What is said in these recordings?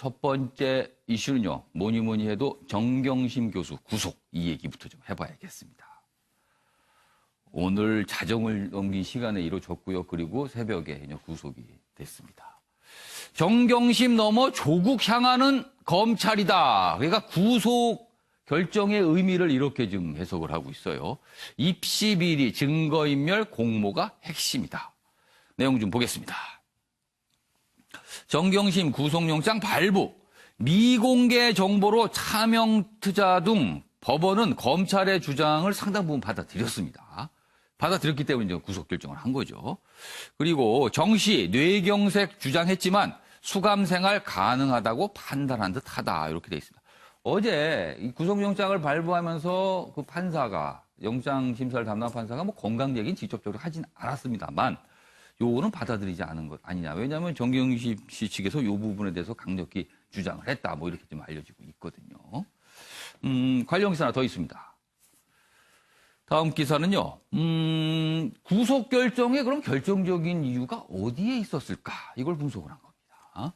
첫 번째 이슈는요, 뭐니 해도 정경심 교수 구속, 이 얘기부터 좀 해봐야겠습니다. 오늘 자정을 넘긴 시간에 이루어졌고요. 그리고 새벽에 구속이 됐습니다. 정경심 넘어 조국 향하는 검찰이다. 그러니까 구속 결정의 의미를 이렇게 좀 해석을 하고 있어요. 입시 비리, 증거인멸, 공모가 핵심이다. 내용 좀 보겠습니다. 정경심 구속영장 발부, 미공개 정보로 차명투자 등 법원은 검찰의 주장을 상당 부분 받아들였습니다. 받아들였기 때문에 이제 구속 결정을 한 거죠. 그리고 정 씨 뇌경색 주장했지만 수감 생활 가능하다고 판단한 듯하다, 이렇게 돼 있습니다. 어제 이 구속영장을 발부하면서 그 판사가, 영장 심사를 담당한 판사가 뭐 건강 얘기는 직접적으로 하진 않았습니다만 요거는 받아들이지 않은 것 아니냐. 왜냐하면 정경심 씨 측에서 요 부분에 대해서 강력히 주장을 했다, 뭐 이렇게 좀 알려지고 있거든요. 관련 기사 하나 더 있습니다. 다음 기사는요, 구속 결정에 그럼 결정적인 이유가 어디에 있었을까? 이걸 분석을 한 겁니다.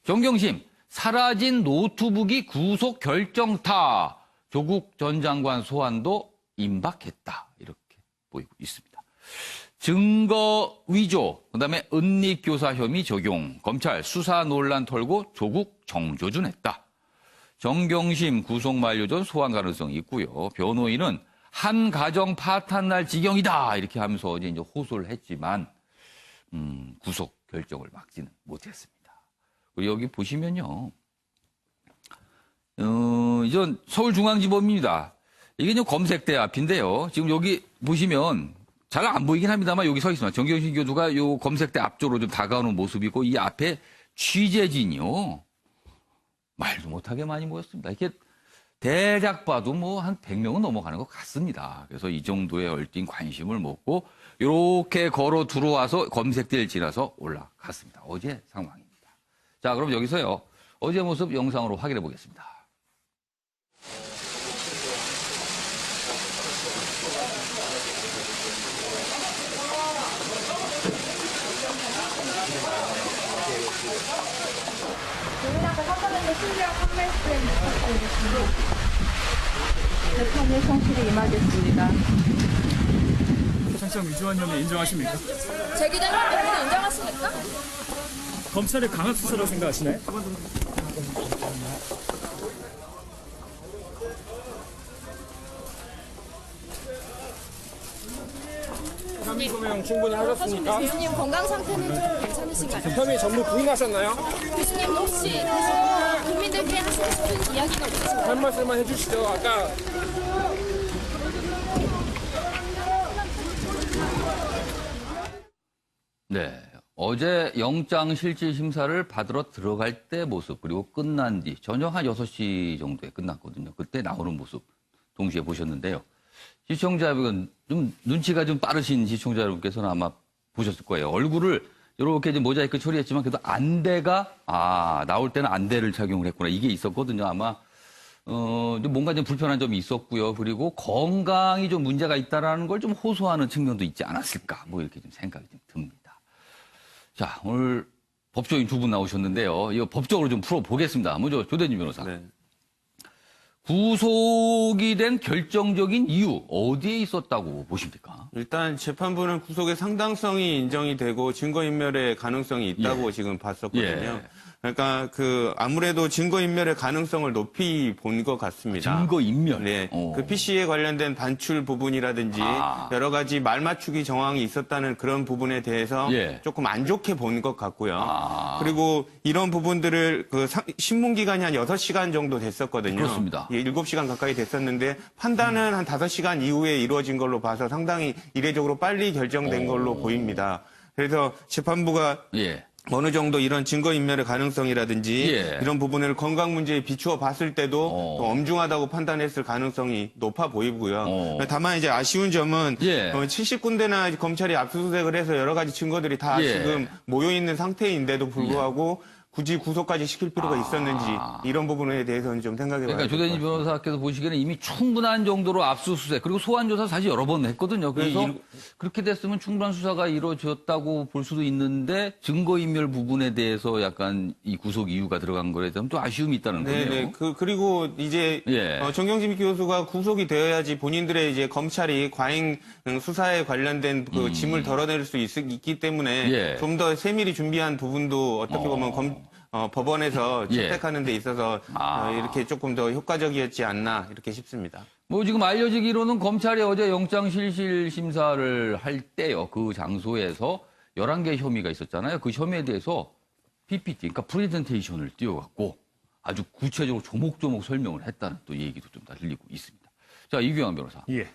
정경심, 사라진 노트북이 구속 결정타, 조국 전 장관 소환도 임박했다, 이렇게 보이고 있습니다. 증거 위조, 그다음에 은닉교사 혐의 적용, 검찰 수사 논란 털고 조국 정조준했다. 정경심 구속 만료 전 소환 가능성이 있고요. 변호인은 한 가정 파탄 날 지경이다, 이렇게 하면서 이제 호소를 했지만 구속 결정을 막지는 못했습니다. 그리고 여기 보시면요, 이전 서울중앙지법입니다. 이게 이제 검색대 앞인데요. 지금 여기 보시면 잘 안 보이긴 합니다만 여기 서 있습니다. 정경심 교수가 요 검색대 앞쪽으로 좀 다가오는 모습이고, 이 앞에 취재진이요, 말도 못하게 많이 모였습니다. 이렇게 대략 봐도 뭐 한 100명은 넘어가는 것 같습니다. 그래서 이 정도의 얼띤 관심을 먹고 이렇게 걸어 들어와서 검색대를 지나서 올라갔습니다. 어제 상황입니다. 자, 그럼 여기서요, 어제 모습 영상으로 확인해 보겠습니다. 국민한테 사전에는 신뢰와 판매 수행 부탁드리겠습니다. 재판의 성실히 임하겠습니다. 사실상 위조한 혐의 인정하십니까? 제기된 혐의를 인정하십니까? 검찰의 강압 수사라고 생각하시나요? 혐의 소명 충분히 하셨습니까? 교수님 건강 상태는 좀 괜찮으신가요? 혐의 전부 부인하셨나요? 교수님 혹시 국민들께 하시고 싶은 이야기가 있으신가요? 한 말씀만 해주시죠. 아까 네, 어제 영장 실질 심사를 받으러 들어갈 때 모습, 그리고 끝난 뒤 저녁 한 6시 정도에 끝났거든요. 그때 나오는 모습 동시에 보셨는데요. 시청자 여러분, 좀 눈치가 좀 빠르신 시청자 여러분께서는 아마 보셨을 거예요. 얼굴을 이렇게 이제 모자이크 처리했지만 그래도 안대가, 나올 때는 안대를 착용을 했구나, 이게 있었거든요. 아마 뭔가 좀 불편한 점이 있었고요. 그리고 건강이 좀 문제가 있다라는 걸 좀 호소하는 측면도 있지 않았을까, 뭐 이렇게 좀 생각이 좀 듭니다. 자, 오늘 법조인 두 분 나오셨는데요. 이거 법적으로 좀 풀어보겠습니다. 먼저 조대진 변호사. 네. 구속이 된 결정적인 이유, 어디에 있었다고 보십니까? 일단 재판부는 구속의 상당성이 인정이 되고 증거인멸의 가능성이 있다고 지금 봤었거든요. 그러니까 아무래도 증거인멸의 가능성을 높이 본 것 같습니다. 증거인멸? 네. 그 PC에 관련된 반출 부분이라든지 여러 가지 말 맞추기 정황이 있었다는 그런 부분에 대해서 조금 안 좋게 본 것 같고요. 그리고 이런 부분들을 신문 기간이 한 6시간 정도 됐었거든요. 그렇습니다. 7시간 가까이 됐었는데 판단은 한 5시간 이후에 이루어진 걸로 봐서 상당히 이례적으로 빨리 결정된 걸로 보입니다. 그래서 재판부가 어느 정도 이런 증거인멸의 가능성이라든지 이런 부분을 건강 문제에 비추어 봤을 때도 또 엄중하다고 판단했을 가능성이 높아 보이고요. 다만 이제 아쉬운 점은 70군데나 검찰이 압수수색을 해서 여러 가지 증거들이 다 지금 모여 있는 상태인데도 불구하고 굳이 구속까지 시킬 필요가 있었는지 이런 부분에 대해서는 좀 생각해 봐야 그러니까 될 것 조대진 같습니다. 변호사께서 보시기에는 이미 충분한 정도로 압수수색 그리고 소환조사 사실 여러 번 했거든요. 그래서 그렇게 됐으면 충분한 수사가 이루어졌다고 볼 수도 있는데 증거인멸 부분에 대해서 약간 이 구속 이유가 들어간 거에 대한 또 아쉬움이 있다는 거네요. 네네. 그리고 이제 예. 정경심 교수가 구속이 되어야지 본인들의 이제 검찰이 과잉 수사에 관련된 그 짐을 덜어낼 수 있기 때문에 예. 좀 더 세밀히 준비한 부분도 어떻게 보면 법원에서 예. 채택하는 데 있어서 이렇게 조금 더 효과적이었지 않나 이렇게 싶습니다. 뭐 지금 알려지기로는 검찰이 어제 영장실실 심사를 할 때요. 그 장소에서 11개 혐의가 있었잖아요. 그 혐의에 대해서 PPT, 그러니까 프레젠테이션을 띄워갖고 아주 구체적으로 조목조목 설명을 했다는 또 얘기도 좀 다 들리고 있습니다. 자, 이규영 변호사. 예.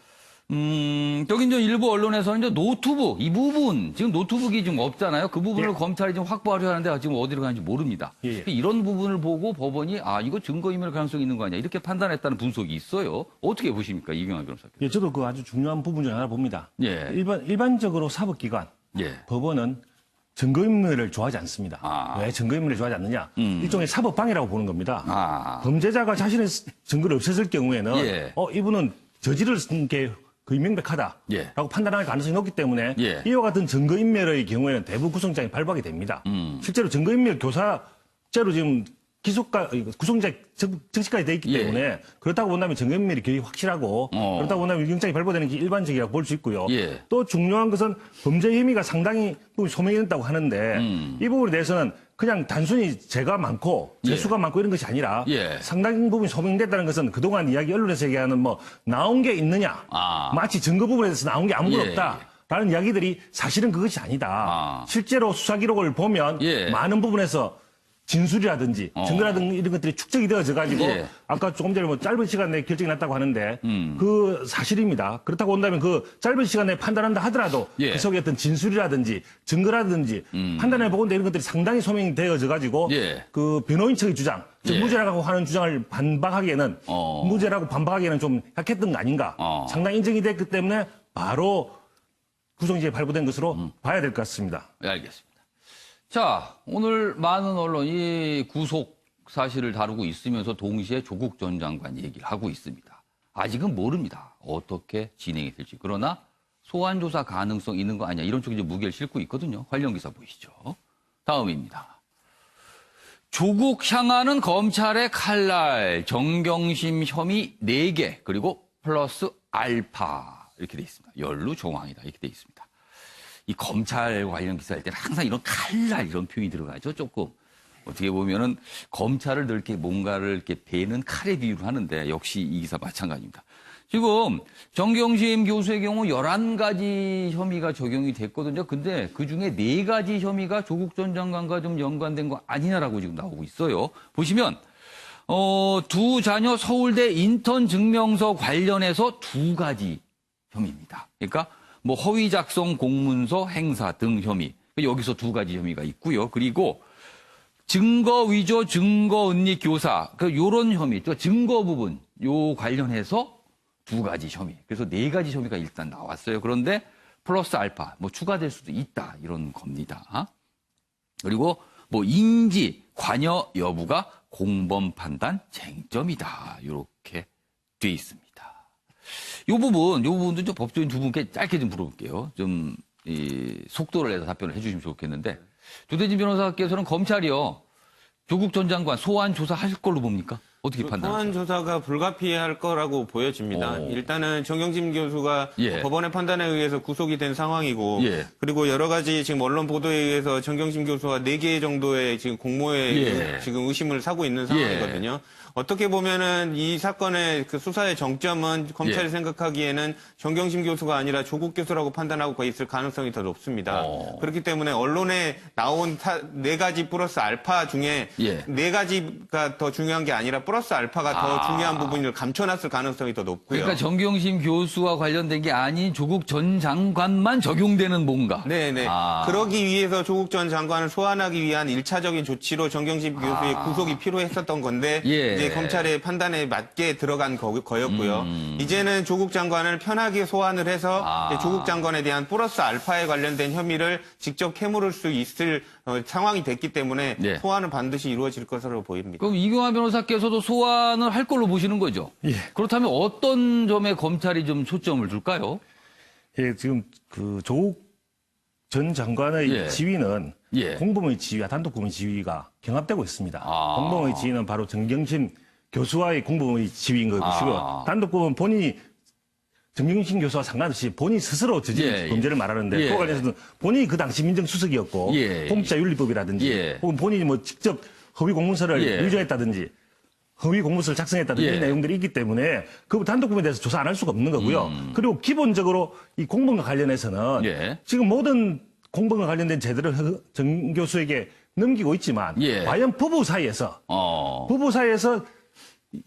여기 이제 일부 언론에서는 이제 노트북, 이 부분, 지금 노트북이 좀 없잖아요. 그 부분을 예. 검찰이 좀 확보하려 하는데 지금 어디로 가는지 모릅니다. 예. 이런 부분을 보고 법원이 이거 증거인멸 가능성이 있는 거 아니야. 이렇게 판단했다는 분석이 있어요. 어떻게 보십니까, 이경환 변호사께서? 예, 저도 그 아주 중요한 부분 중 하나 봅니다. 예. 일반적으로 사법기관, 예. 법원은 증거인멸을 좋아하지 않습니다. 왜 증거인멸을 좋아하지 않느냐? 일종의 사법방해라고 보는 겁니다. 범죄자가 자신의 증거를 없앴을 경우에는 예. 이분은 저지를 게 거의 명백하다라고 예. 판단할 가능성이 높기 때문에 예. 이와 같은 증거인멸의 경우에는 대부분 구속장이 발부하게 됩니다. 실제로 증거인멸 교사죄로 지금 구속자 정치까지 돼 있기 예. 때문에 그렇다고 본다면 증거인멸이 거의 확실하고 그렇다고 본다면 영장이 발부되는 게 일반적이라고 볼 수 있고요. 예. 또 중요한 것은 범죄 혐의가 상당히 소명이 된다고 하는데 이 부분에 대해서는 그냥 단순히 죄가 많고 죄수가 많고 이런 것이 아니라 예. 상당 부분이 소명됐다는 것은 그동안 이야기 언론에서 얘기하는 뭐 나온 게 있느냐 마치 증거 부분에 대해서 나온 게 아무것도 예. 없다. 라는 이야기들이 사실은 그것이 아니다. 실제로 수사 기록을 보면 예. 많은 부분에서 진술이라든지 증거라든지 이런 것들이 축적이 되어져 가지고 예. 아까 조금 전에 뭐 짧은 시간 내에 결정이 났다고 하는데 그 사실입니다. 그렇다고 본다면 그 짧은 시간 내에 판단한다 하더라도 예. 그 속에 어떤 진술이라든지 증거라든지 판단해 보건대 이런 것들이 상당히 소명이 되어져 가지고 예. 그 변호인 측의 주장, 즉 예. 무죄라고 하는 주장을 반박하기에는 무죄라고 반박하기에는 좀 약했던 거 아닌가. 상당히 인정이 됐기 때문에 바로 구속영장이 발부된 것으로 봐야 될 것 같습니다. 네, 알겠습니다. 자, 오늘 많은 언론이 구속 사실을 다루고 있으면서 동시에 조국 전 장관 얘기를 하고 있습니다. 아직은 모릅니다. 어떻게 진행이 될지. 그러나 소환조사 가능성 있는 거 아니냐. 이런 쪽에 이제 무게를 싣고 있거든요. 관련 기사 보시죠. 다음입니다. 조국 향하는 검찰의 칼날, 정경심 혐의 4개, 그리고 플러스 알파. 이렇게 돼 있습니다. 연루 정황이다. 이렇게 돼 있습니다. 이 검찰 관련 기사일 때는 항상 이런 칼날 이런 표현이 들어가죠. 조금 어떻게 보면은 검찰을 이렇게 뭔가를 이렇게 베는 칼에 비유를 하는데 역시 이 기사 마찬가지입니다. 지금 정경심 교수의 경우 11가지 혐의가 적용이 됐거든요. 근데 그중에 4가지 혐의가 조국 전 장관과 좀 연관된 거 아니냐라고 지금 나오고 있어요. 보시면 두 자녀 서울대 인턴 증명서 관련해서 2가지 혐의입니다. 그러니까 뭐 허위 작성 공문서 행사 등 혐의. 여기서 2가지 혐의가 있고요. 그리고 증거 위조, 증거 은닉 교사. 요런 혐의, 증거 부분 요 관련해서 2가지 혐의. 그래서 4가지 혐의가 일단 나왔어요. 그런데 플러스 알파 뭐 추가될 수도 있다. 이런 겁니다. 그리고 뭐 인지 관여 여부가 공범 판단 쟁점이다. 이렇게 돼 있습니다. 요 부분도 좀 법조인 두 분께 짧게 좀 물어볼게요. 좀, 속도를 내서 답변을 해주시면 좋겠는데, 조대진 변호사께서는 검찰이요, 조국 전 장관 소환 조사할 걸로 봅니까? 어떻게 판단하세요? 소환 조사가 불가피할 거라고 보여집니다. 일단은 정경심 교수가 예. 법원의 판단에 의해서 구속이 된 상황이고, 예. 그리고 여러 가지 지금 언론 보도에 의해서 정경심 교수와 4개 정도의 지금 공모에 예. 지금 의심을 사고 있는 상황이거든요. 어떻게 보면은 이 사건의 그 수사의 정점은 검찰이 예. 생각하기에는 정경심 교수가 아니라 조국 교수라고 판단하고 있을 가능성이 더 높습니다. 그렇기 때문에 언론에 나온 4가지 플러스 알파 중에 예. 4가지가 더 중요한 게 아니라 플러스 알파가 더 중요한 부분을 감춰놨을 가능성이 더 높고요. 그러니까 정경심 교수와 관련된 게 아닌 조국 전 장관만 적용되는 뭔가. 네네. 그러기 위해서 조국 전 장관을 소환하기 위한 1차적인 조치로 정경심 교수의 구속이 필요했었던 건데 예. 이제 검찰의 판단에 맞게 들어간 거였고요. 이제는 조국 장관을 편하게 소환을 해서 이제 조국 장관에 대한 플러스 알파에 관련된 혐의를 직접 캐물을 수 있을 상황이 됐기 때문에 예. 소환은 반드시 이루어질 것으로 보입니다. 그럼 이경환 변호사께서도 소환을 할 걸로 보시는 거죠? 예. 그렇다면 어떤 점에 검찰이 좀 초점을 둘까요? 예, 지금 그 조국 전 장관의 예. 지위는 예. 공범의 지위와 단독범의 지위가 경합되고 있습니다. 아. 공범의 지위는 바로 정경심 교수와의 공범의 지위인 것이고요. 아. 단독범은 본인이 정경심 교수와 상관없이 본인 스스로 저지른 예. 범죄를 말하는데 예. 그와 관련해서는 본인이 그 당시 민정수석이었고 예. 공직자윤리법이라든지 예. 혹은 본인이 뭐 직접 허위 공문서를 예. 위조했다든지 허위 공문서를 작성했다든지 예. 이 내용들이 있기 때문에 그 단독범에 대해서 조사 안 할 수가 없는 거고요. 그리고 기본적으로 이 공범과 관련해서는 예. 지금 모든 공범과 관련된 제도를 정 교수에게 넘기고 있지만 예. 과연 부부 사이에서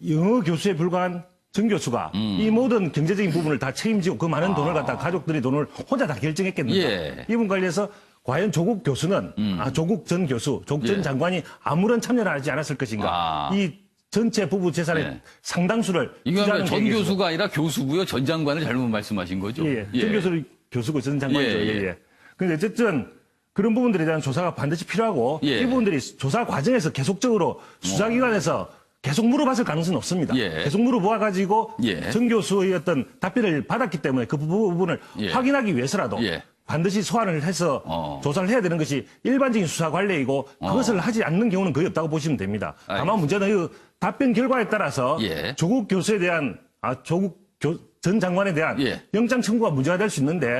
영어 교수에 불과한 정 교수가 이 모든 경제적인 부분을 다 책임지고 그 많은 돈을 갖다 가족들이 돈을 혼자 다 결정했겠는가. 예. 이 부분 관련해서 과연 조국 교수는 조국 전 교수, 조국 전 예. 장관이 아무런 참여를 하지 않았을 것인가. 이 전체 부부 재산의 예. 상당수를 이경환 투자하는 전 계획에서. 교수가 아니라 교수고요. 전 장관을 잘못 말씀하신 거죠? 예, 전 교수는 교수고 전 장관이죠. 예, 예, 예. 예. 근데 어쨌든 그런 부분들에 대한 조사가 반드시 필요하고 예. 이 부분들이 조사 과정에서 계속적으로 수사기관에서 계속 물어봤을 가능성은 없습니다. 예. 계속 물어보아가지고 예. 정 교수의 어떤 답변을 받았기 때문에 그 부분을 예. 확인하기 위해서라도 예. 반드시 소환을 해서 조사를 해야 되는 것이 일반적인 수사 관례이고 그것을 하지 않는 경우는 거의 없다고 보시면 됩니다. 다만 문제는 이 답변 결과에 따라서 예. 조국 교수에 대한 전 장관에 대한 예. 영장 청구가 문제가 될 수 있는데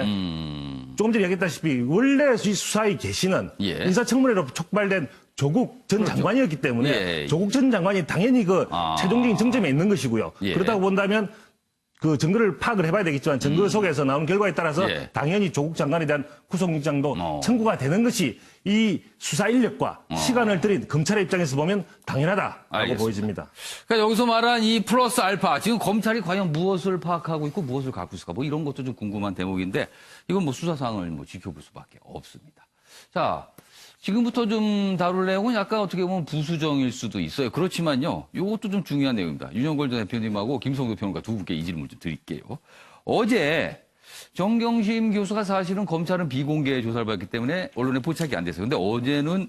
조금 전에 얘기했다시피 원래 이 수사의 개시는 예. 인사청문회로 촉발된 조국 전 장관이었기 때문에 예. 조국 전 장관이 당연히 그 최종적인 정점에 있는 것이고요. 예. 그렇다고 본다면 그 증거를 파악을 해봐야 되겠지만 증거 속에서 나오는 결과에 따라서 예. 당연히 조국 장관에 대한 구속영장도 청구가 되는 것이 이 수사 인력과 시간을 들인 검찰의 입장에서 보면 당연하다라고 알겠습니다. 보여집니다. 그러니까 여기서 말한 이 플러스 알파, 지금 검찰이 과연 무엇을 파악하고 있고 무엇을 갖고 있을까, 뭐 이런 것도 좀 궁금한 대목인데, 이건 뭐 수사상을 뭐 지켜볼 수밖에 없습니다. 자, 지금부터 좀 다룰 내용은 약간 어떻게 보면 부수정일 수도 있어요. 그렇지만요, 이것도 좀 중요한 내용입니다. 윤영걸 전 대표님하고 김성도 평론가 두 분께 이 질문 좀 드릴게요. 어제 정경심 교수가 사실은 검찰은 비공개 조사를 받기 때문에 언론에 포착이 안 됐어요. 근데 어제는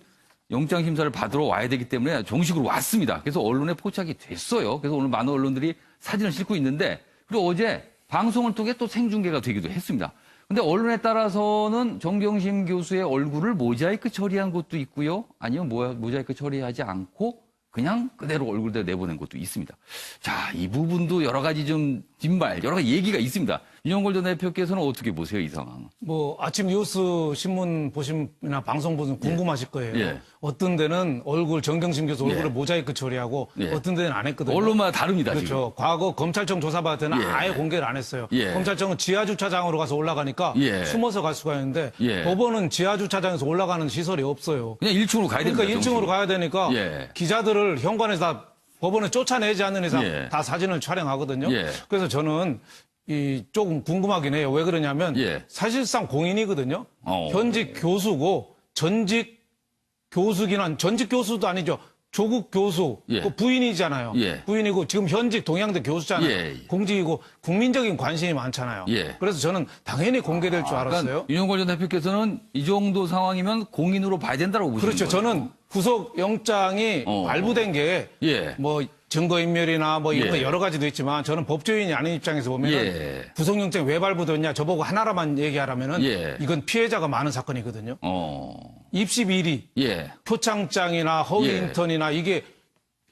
영장 심사를 받으러 와야 되기 때문에 정식으로 왔습니다. 그래서 언론에 포착이 됐어요. 그래서 오늘 많은 언론들이 사진을 싣고 있는데, 그리고 어제 방송을 통해 또 생중계가 되기도 했습니다. 근데 언론에 따라서는 정경심 교수의 얼굴을 모자이크 처리한 것도 있고요. 아니면 모자이크 처리하지 않고 그냥 그대로 얼굴대로 내보낸 것도 있습니다. 자, 이 부분도 여러 가지 좀 뒷말, 여러 가지 얘기가 있습니다. 윤영걸 전 대표께서는 어떻게 보세요, 이 상황? 뭐 아침 뉴스 신문 보시나 방송 보시면 궁금하실 거예요. 예. 어떤 데는 정경심 교수 얼굴을 예. 모자이크 처리하고 예. 어떤 데는 안 했거든요. 언론마다 다릅니다, 그렇죠. 지금. 과거 검찰청 조사받을 때는 예. 아예 공개를 안 했어요. 예. 검찰청은 지하주차장으로 가서 올라가니까 예. 숨어서 갈 수가 있는데 예. 법원은 지하주차장에서 올라가는 시설이 없어요. 그냥 1층으로 가야 됩니다. 그러니까 1층으로 정식으로. 가야 되니까 예. 기자들을 현관에서 다 법원에 쫓아내지 않는 이상 예. 다 사진을 촬영하거든요. 예. 그래서 저는 조금 궁금하긴 해요. 왜 그러냐면 예. 사실상 공인이거든요. 현직 교수고 전직 교수도 아니죠. 조국 교수 예. 그 부인이잖아요. 예. 부인이고 지금 현직 동양대 교수잖아요. 예. 공직이고 국민적인 관심이 많잖아요. 예. 그래서 저는 당연히 공개될 줄 알았어요. 그러니까 윤영걸 전 대표께서는 이 정도 상황이면 공인으로 봐야 된다고 보시는 그렇죠. 거예요. 저는 구속 영장이 발부된 게 예. 뭐 증거인멸이나 뭐 이런 예. 거 여러 가지도 있지만 저는 법조인이 아닌 입장에서 보면 예. 구속영장이 왜 발부됐냐 저보고 하나라만 얘기하라면은 예. 이건 피해자가 많은 사건이거든요. 입시 비리, 예. 표창장이나 허위 예. 인턴이나 이게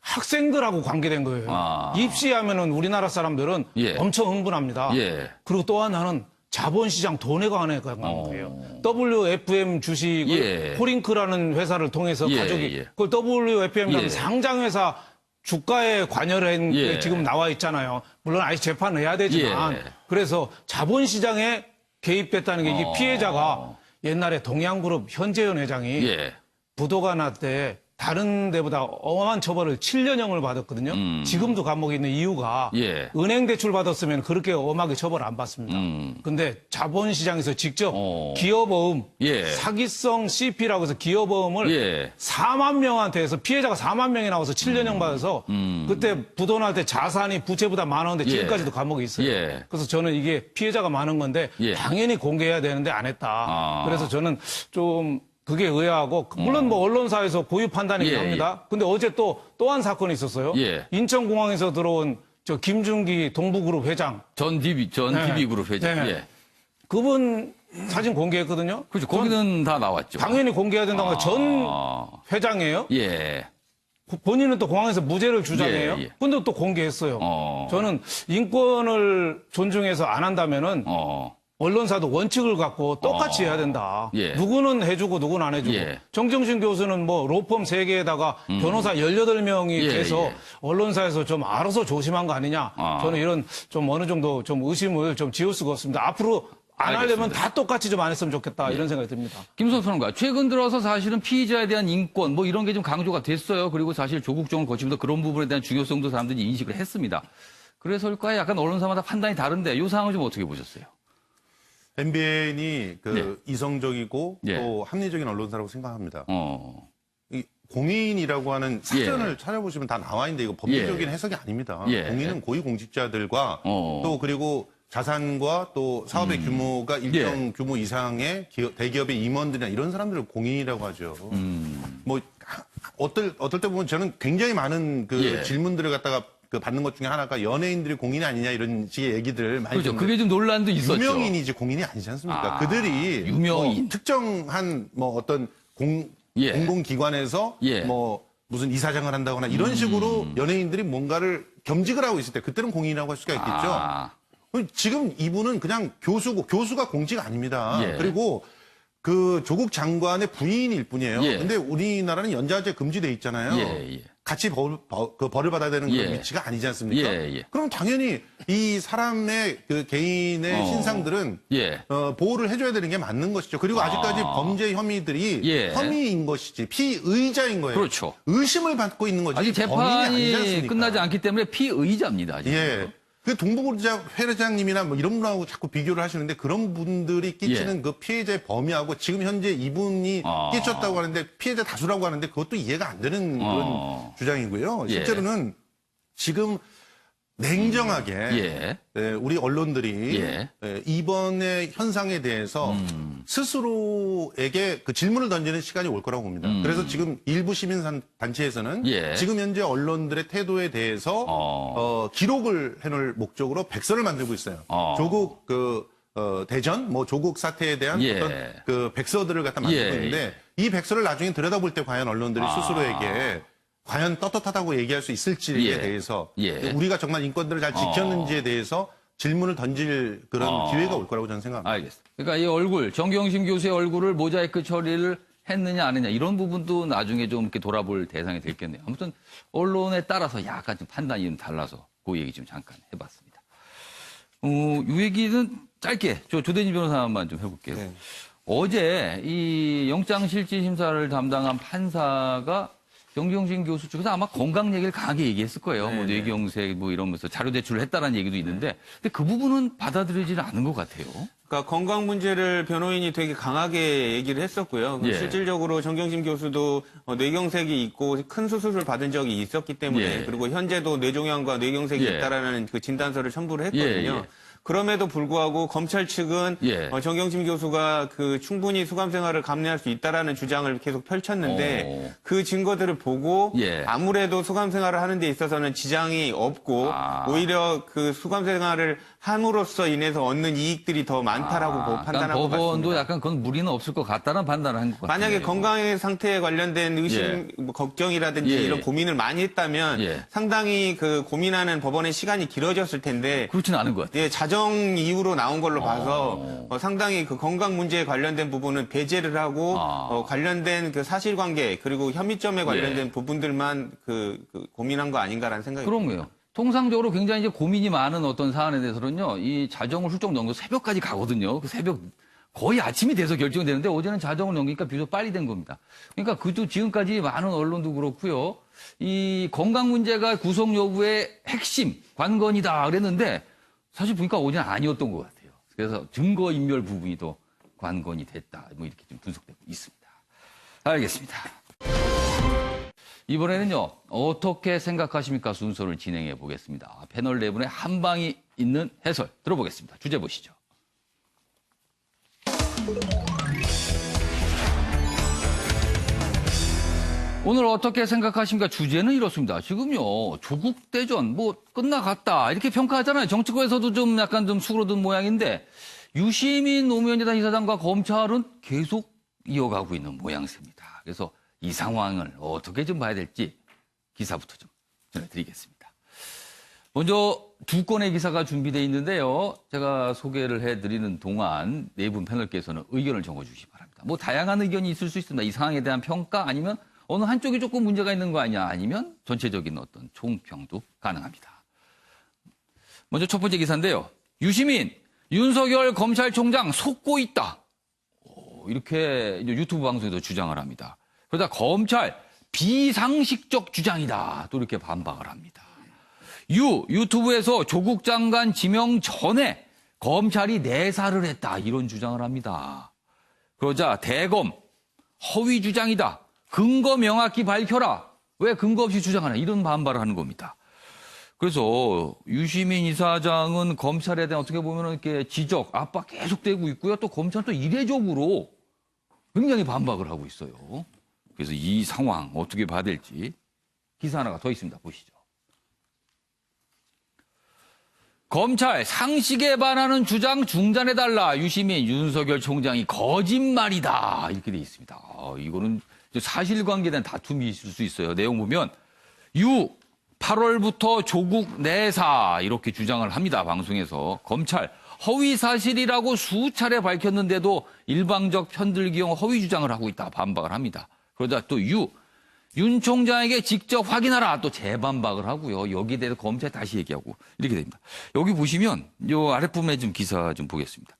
학생들하고 관계된 거예요. 입시하면은 우리나라 사람들은 예. 엄청 흥분합니다. 예. 그리고 또 하나는 자본시장 돈에 관한 거예요. WFM 주식을 예. 포링크라는 회사를 통해서 예, 가족이 예. 그걸 WFM이라는 예. 상장회사 주가에 관여를 한 예. 게 지금 나와 있잖아요. 물론 아직 재판을 해야 되지만 예. 그래서 자본시장에 개입됐다는 게 이게 피해자가 옛날에 동양그룹 현재현 회장이 예. 부도가 날 때 다른 데보다 엄한 처벌을 7년형을 받았거든요. 지금도 감옥에 있는 이유가 예. 은행 대출 받았으면 그렇게 엄하게 처벌 안 받습니다. 근데 자본시장에서 직접 기업어음, 예. 사기성 CP라고 해서 기업어음을 예. 4만 명한테 해서 피해자가 4만 명이 나와서 7년형 받아서 그때 부도날 때 자산이 부채보다 많았는데 예. 지금까지도 감옥에 있어요. 예. 그래서 저는 이게 피해자가 많은 건데 예. 당연히 공개해야 되는데 안 했다. 아. 그래서 저는 좀 그게 의아하고 물론 뭐 언론사에서 고유 판단이긴 예, 합니다. 근데 어제 또 한 사건이 있었어요. 예. 인천공항에서 들어온 저 김준기 동부그룹 회장. 전 DB그룹 회장. 네. 예. 그분 사진 공개했거든요. 그렇죠. 거기는 다 나왔죠. 당연히 공개해야 된다고 전 회장이에요. 예. 본인은 또 공항에서 무죄를 주장해요. 예, 예. 근데 또 공개했어요. 저는 인권을 존중해서 안 한다면은 언론사도 원칙을 갖고 똑같이 해야 된다. 예. 누구는 해주고 누구는 안 해주고. 예. 정경심 교수는 뭐 로펌 3개에다가 변호사 18명이 예, 돼서 예. 언론사에서 좀 알아서 조심한 거 아니냐. 저는 이런 좀 어느 정도 좀 의심을 좀 지울 수가 없습니다. 앞으로 안 하려면 알겠습니다. 다 똑같이 좀 안 했으면 좋겠다. 예. 이런 생각이 듭니다. 김선수 평론가, 최근 들어서 사실은 피의자에 대한 인권, 뭐 이런 게 좀 강조가 됐어요. 그리고 사실 조국 정을 거치면서 그런 부분에 대한 중요성도 사람들이 인식을 했습니다. 그래서일까요? 약간 언론사마다 판단이 다른데 이 상황을 좀 어떻게 보셨어요? MBN이 네. 이성적이고 예. 또 합리적인 언론사라고 생각합니다. 어. 이 공인이라고 하는 사전을 예. 찾아보시면 다 나와 있는데 이거 법리적인 예. 해석이 아닙니다. 예. 공인은 고위공직자들과 어. 또 그리고 자산과 또 사업의 규모가 일정 예. 규모 이상의 대기업의 임원들이나 이런 사람들을 공인이라고 하죠. 뭐 어떨 때 보면 저는 굉장히 많은 그 예. 질문들을 갖다가 그 받는 것 중에 하나가 연예인들이 공인이 아니냐 이런 식의 얘기들 많이 그렇죠. 듣는데 그게 좀 논란도 있었죠. 유명인이지 공인이 아니지 않습니까? 아, 그들이 유명인. 뭐 특정한 뭐 어떤 예. 공공기관에서 예. 뭐 무슨 이사장을 한다거나 이런 식으로 연예인들이 뭔가를 겸직을 하고 있을 때 그때는 공인이라고 할 수가 있겠죠. 아. 지금 이분은 그냥 교수고 교수가 공직 아닙니다. 예. 그리고 그 조국 장관의 부인일 뿐이에요. 예. 근데 우리나라는 연좌제 금지돼 있잖아요. 예, 예. 같이 벌을 받아야 되는 그런 예. 위치가 아니지 않습니까? 예, 예. 그럼 당연히 이 사람의 그 개인의 신상들은 예. 보호를 해줘야 되는 게 맞는 것이죠. 그리고 아직까지 범죄 혐의들이 예. 혐의인 것이지 피의자인 거예요. 그렇죠. 의심을 받고 있는 거지 아직 범인이 아니지 재판이 않습니까? 끝나지 않기 때문에 피의자입니다. 아직. 예. 그 동부그룹 회장님이나 뭐 이런 분하고 자꾸 비교를 하시는데 그런 분들이 끼치는 그 피해자의 범위하고 지금 현재 이분이 끼쳤다고 하는데 피해자 다수라고 하는데 그것도 이해가 안 되는 그런 주장이고요. 예. 실제로는 지금 냉정하게 예. 우리 언론들이 예. 이번의 현상에 대해서 스스로에게 그 질문을 던지는 시간이 올 거라고 봅니다. 그래서 지금 일부 시민단체에서는 예. 지금 현재 언론들의 태도에 대해서 기록을 해놓을 목적으로 백서를 만들고 있어요. 조국 대전, 뭐 조국 사태에 대한 예. 어떤 그 백서들을 갖다 만들고 예. 있는데 이 백서를 나중에 들여다볼 때 과연 언론들이 스스로에게 과연 떳떳하다고 얘기할 수 있을지에 예. 대해서 예. 우리가 정말 인권들을 잘 지켰는지에 대해서 질문을 던질 그런 기회가 올 거라고 저는 생각합니다. 알겠습니다. 그러니까 이 얼굴, 정경심 교수의 얼굴을 모자이크 처리를 했느냐 안 했느냐 이런 부분도 나중에 좀 이렇게 돌아볼 대상이 되겠네요. 아무튼 언론에 따라서 약간 좀 판단이 좀 달라서 그 얘기 좀 잠깐 해봤습니다. 이 얘기는 짧게 조대진 변호사만 좀 해볼게요. 네. 어제 이 영장실질심사를 담당한 판사가 정경심 교수 쪽에서 아마 건강 얘기를 강하게 얘기했을 거예요. 뭐 뇌경색 뭐 이러면서 자료 제출을 했다는 얘기도 있는데 근데 그 부분은 받아들여지는 않은 것 같아요. 그러니까 건강 문제를 변호인이 되게 강하게 얘기를 했었고요. 예. 실질적으로 정경심 교수도 뇌경색이 있고 큰 수술을 받은 적이 있었기 때문에 예. 그리고 현재도 뇌종양과 뇌경색이 예. 있다라는 그 진단서를 첨부를 했거든요. 예. 그럼에도 불구하고 검찰 측은 예. 정경심 교수가 그 충분히 수감 생활을 감내할 수 있다라는 주장을 계속 펼쳤는데 그 증거들을 보고 예. 아무래도 수감 생활을 하는 데 있어서는 지장이 없고 오히려 그 수감 생활을 함으로써 인해서 얻는 이익들이 더 많다라고 판단한 것 법원도 같습니다. 약간 그건 무리는 없을 것 같다는 판단을 한 것 같아요. 만약에 건강의 상태에 관련된 의심, 뭐 걱정이라든지 예. 이런 고민을 많이 했다면 예. 상당히 그 고민하는 법원의 시간이 길어졌을 텐데 그렇지는 않은 것 같아요. 예, 자정 이후로 나온 걸로 봐서 상당히 그 건강 문제에 관련된 부분은 배제를 하고 관련된 그 사실관계 그리고 혐의점에 관련된 부분들만 그 고민한 거 아닌가라는 생각이 그런 듭니다. 거예요. 통상적으로 굉장히 이제 고민이 많은 어떤 사안에 대해서는요, 이 자정을 훌쩍 넘고 새벽까지 가거든요. 그 새벽 거의 아침이 돼서 결정되는데 어제는 자정을 넘기니까 비교적 빨리 된 겁니다. 그러니까 그도 지금까지 많은 언론도 그렇고요. 이 건강 문제가 구속 여부의 핵심 관건이다 그랬는데 사실 보니까 어제는 아니었던 것 같아요. 그래서 증거인멸 부분이 더 관건이 됐다. 뭐 이렇게 좀 분석되고 있습니다. 알겠습니다. 이번에는요, 어떻게 생각하십니까? 순서를 진행해 보겠습니다. 패널 네 분의 한 방이 있는 해설 들어보겠습니다. 주제 보시죠. 오늘 어떻게 생각하십니까? 주제는 이렇습니다. 지금요, 조국 대전 뭐 끝나갔다 이렇게 평가하잖아요. 정치권에서도 좀 약간 좀 수그러든 모양인데 유시민 노무현재단 이사장과 검찰은 계속 이어가고 있는 모양새입니다. 그래서 이 상황을 어떻게 좀 봐야 될지 기사부터 좀 전해드리겠습니다. 먼저 두 건의 기사가 준비되어 있는데요. 제가 소개를 해드리는 동안 네 분 패널께서는 의견을 적어주시기 바랍니다. 뭐 다양한 의견이 있을 수 있습니다. 이 상황에 대한 평가 아니면 어느 한쪽이 조금 문제가 있는 거 아니야 아니면 전체적인 어떤 총평도 가능합니다. 먼저 첫 번째 기사인데요. 유시민, 윤석열 검찰총장 속고 있다. 이렇게 이제 유튜브 방송에서 주장을 합니다. 그러다 검찰 비상식적 주장이다. 또 이렇게 반박을 합니다. 유튜브에서 조국 장관 지명 전에 검찰이 내사를 했다. 이런 주장을 합니다. 그러자 대검 허위 주장이다. 근거 명확히 밝혀라. 왜 근거 없이 주장하냐. 이런 반발을 하는 겁니다. 그래서 유시민 이사장은 검찰에 대한 어떻게 보면 이렇게 지적, 압박 계속되고 있고요. 또 검찰도 이례적으로 굉장히 반박을 하고 있어요. 그래서 이 상황 어떻게 봐야 될지 기사 하나가 더 있습니다. 보시죠. 검찰 상식에 반하는 주장 중단해달라. 유시민, 윤석열 총장이 거짓말이다. 이렇게 돼 있습니다. 이거는 사실관계에 대한 다툼이 있을 수 있어요. 내용 보면 8월부터 조국 내사 이렇게 주장을 합니다. 방송에서. 검찰 허위 사실이라고 수차례 밝혔는데도 일방적 편들기용 허위 주장을 하고 있다. 반박을 합니다. 그러자 또 윤 총장에게 직접 확인하라. 또 재반박을 하고요. 여기에 대해서 검찰이 다시 얘기하고 이렇게 됩니다. 여기 보시면 요 아랫부분에 좀 기사 좀 보겠습니다.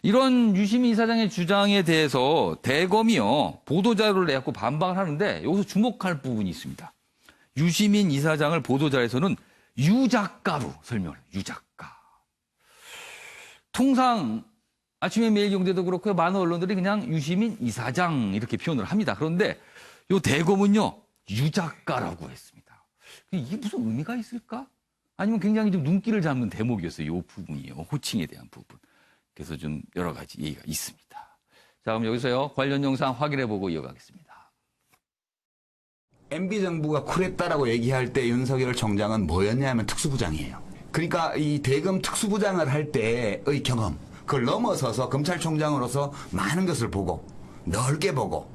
이런 유시민 이사장의 주장에 대해서 대검이요. 보도자료를 내갖고 반박을 하는데 여기서 주목할 부분이 있습니다. 유시민 이사장을 보도자료에서는 유작가로 설명을 해요. 유작가. 통상 아침에 매일경제도 그렇고요. 많은 언론들이 그냥 유시민 이사장 이렇게 표현을 합니다. 그런데 요 대검은요. 유작가라고 했습니다. 이게 무슨 의미가 있을까? 아니면 굉장히 좀 눈길을 잡는 대목이었어요. 요 부분이요. 호칭에 대한 부분. 그래서 좀 여러 가지 얘기가 있습니다. 자, 그럼 여기서요. 관련 영상 확인해보고 이어가겠습니다. MB정부가 쿨했다라고 얘기할 때 윤석열 총장은 뭐였냐면 특수부장이에요. 그러니까 이 대검 특수부장을 할 때의 경험, 그걸 넘어서서 검찰총장으로서 많은 것을 보고 넓게 보고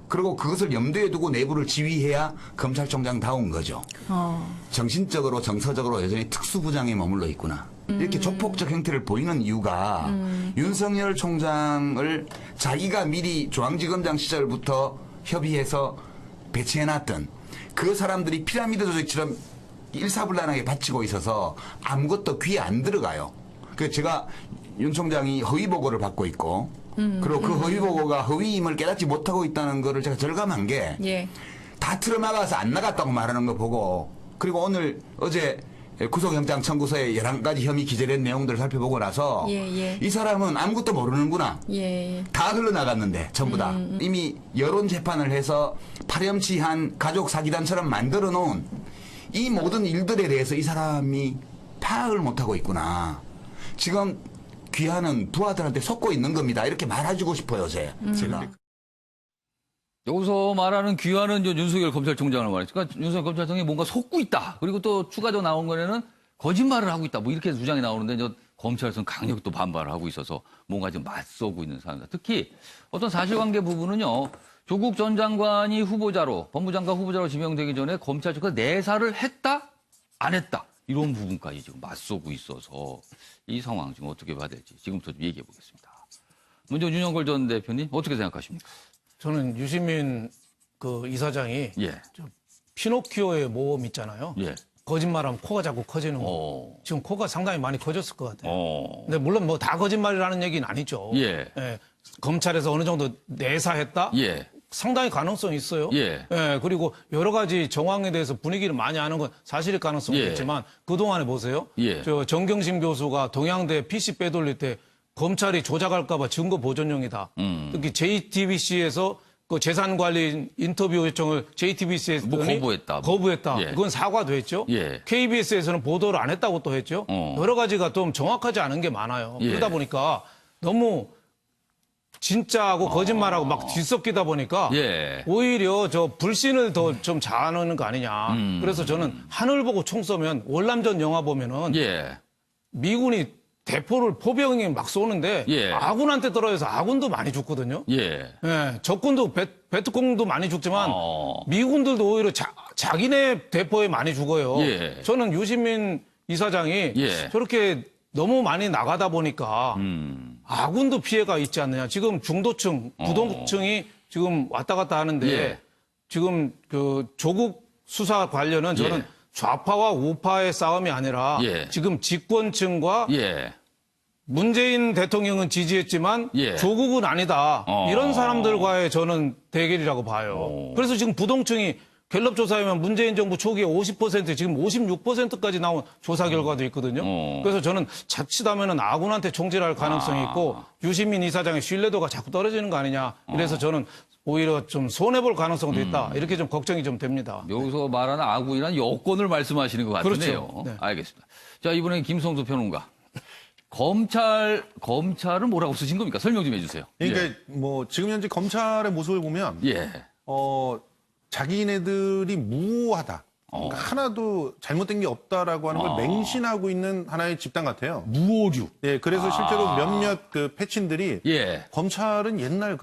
그리고 그것을 염두에 두고 내부를 지휘해야 검찰총장다운 거죠. 정신적으로 정서적으로 여전히 특수부장에 머물러 있구나. 이렇게 조폭적 형태를 보이는 이유가 윤석열 총장을 자기가 미리 중앙지검장 시절부터 협의해서 배치해놨던 그 사람들이 피라미드 조직처럼 일사불란하게 바치고 있어서 아무것도 귀에 안 들어가요. 그래서 제가 윤 총장이 허위 보고를 받고 있고 그리고 그 허위 보고가 허위임을 깨닫지 못하고 있다는 거를 제가 절감한 게 다 틀어막아서 안 나갔다고 말하는 거 보고 그리고 어제 구속영장 청구서에 11가지 혐의 기재된 내용들을 살펴보고 나서 이 사람은 아무것도 모르는구나. 다 흘러나갔는데 전부 다. 이미 여론 재판을 해서 파렴치한 가족 사기단처럼 만들어 놓은 이 모든 일들에 대해서 이 사람이 파악을 못하고 있구나. 지금 귀하는 부하들한테 속고 있는 겁니다. 이렇게 말해주고 싶어요, 제가. 여기서 말하는 귀하는 윤석열 검찰총장을 말했죠. 그러니까 윤석열 검찰총장이 뭔가 속고 있다. 그리고 또 추가적으로 나온 거에는 거짓말을 하고 있다. 뭐 이렇게 주장이 나오는데 검찰에서는 강력히 또 반발을 하고 있어서 뭔가 좀 맞서고 있는 상황입니다. 특히 어떤 사실관계 부분은요. 조국 전 장관이 후보자로 법무장관 후보자로 지명되기 전에 검찰 측에서 내사를 했다? 안 했다? 이런 부분까지 지금 맞서고 있어서 이 상황 지금 어떻게 봐야 될지 지금부터 좀 얘기해 보겠습니다. 먼저 윤영걸 전 대표님 어떻게 생각하십니까? 저는 유시민 그 이사장이 피노키오의 모험 있잖아요. 거짓말하면 코가 자꾸 커지는 거. 지금 코가 상당히 많이 커졌을 것 같아요. 근데 물론 뭐 다 거짓말이라는 얘기는 아니죠. 예. 검찰에서 어느 정도 내사했다? 예. 상당히 가능성이 있어요. 예. 그리고 여러 가지 정황에 대해서 분위기를 많이 아는 건 사실일 가능성이 예. 있지만 그동안에 보세요. 예. 저 정경심 교수가 동양대 PC 빼돌릴 때 검찰이 조작할까봐 증거 보존용이다. 특히 JTBC에서 그 재산관리 인터뷰 요청을 JTBC에서 뭐 거부했다. 거부했다. 예. 그건 사과도 했죠. 예. KBS에서는 보도를 안 했다고 또 했죠. 여러 가지가 좀 정확하지 않은 게 많아요. 예. 그러다 보니까 너무 진짜하고 거짓말하고 막 뒤섞이다 보니까 예. 오히려 저 불신을 더 좀 자아내는 거 아니냐. 그래서 저는 하늘 보고 총 쏘면 월남전 영화 보면은 예. 미군이 대포를 포병이 막 쏘는데 예. 아군한테 떨어져서 아군도 많이 죽거든요. 예. 적군도 베트콩도 많이 죽지만 미군들도 오히려 자기네 대포에 많이 죽어요. 예. 저는 유시민 이사장이 예. 저렇게 너무 많이 나가다 보니까 아군도 피해가 있지 않느냐. 지금 중도층, 부동층이 지금 왔다 갔다 하는데 예. 지금 그 조국 수사 관련은 저는 예. 좌파와 우파의 싸움이 아니라 예. 지금 집권층과 예. 문재인 대통령은 지지했지만 예. 조국은 아니다. 이런 사람들과의 저는 대결이라고 봐요. 그래서 지금 부동층이 갤럽 조사하면 문재인 정부 초기에 50% 지금 56%까지 나온 조사 결과도 있거든요. 그래서 저는 자칫하면은 아군한테 총질할 가능성이 있고 유시민 이사장의 신뢰도가 자꾸 떨어지는 거 아니냐. 이래서 저는 오히려 좀 손해볼 가능성도 있다. 이렇게 좀 걱정이 좀 됩니다. 여기서 말하는 아군이란 여권을 말씀하시는 것 같은데요. 그렇죠. 네. 알겠습니다. 자, 이번엔 김성수 평론가. 검찰은 뭐라고 쓰신 겁니까? 설명 좀 해주세요. 그러니까 뭐 지금 현재 검찰의 모습을 보면 예. 자기네들이 무오하다. 그러니까 하나도 잘못된 게 없다라고 하는 걸 맹신하고 있는 하나의 집단 같아요. 무오류. 예, 그래서 실제로 몇몇 그 패친들이 예. 검찰은 옛날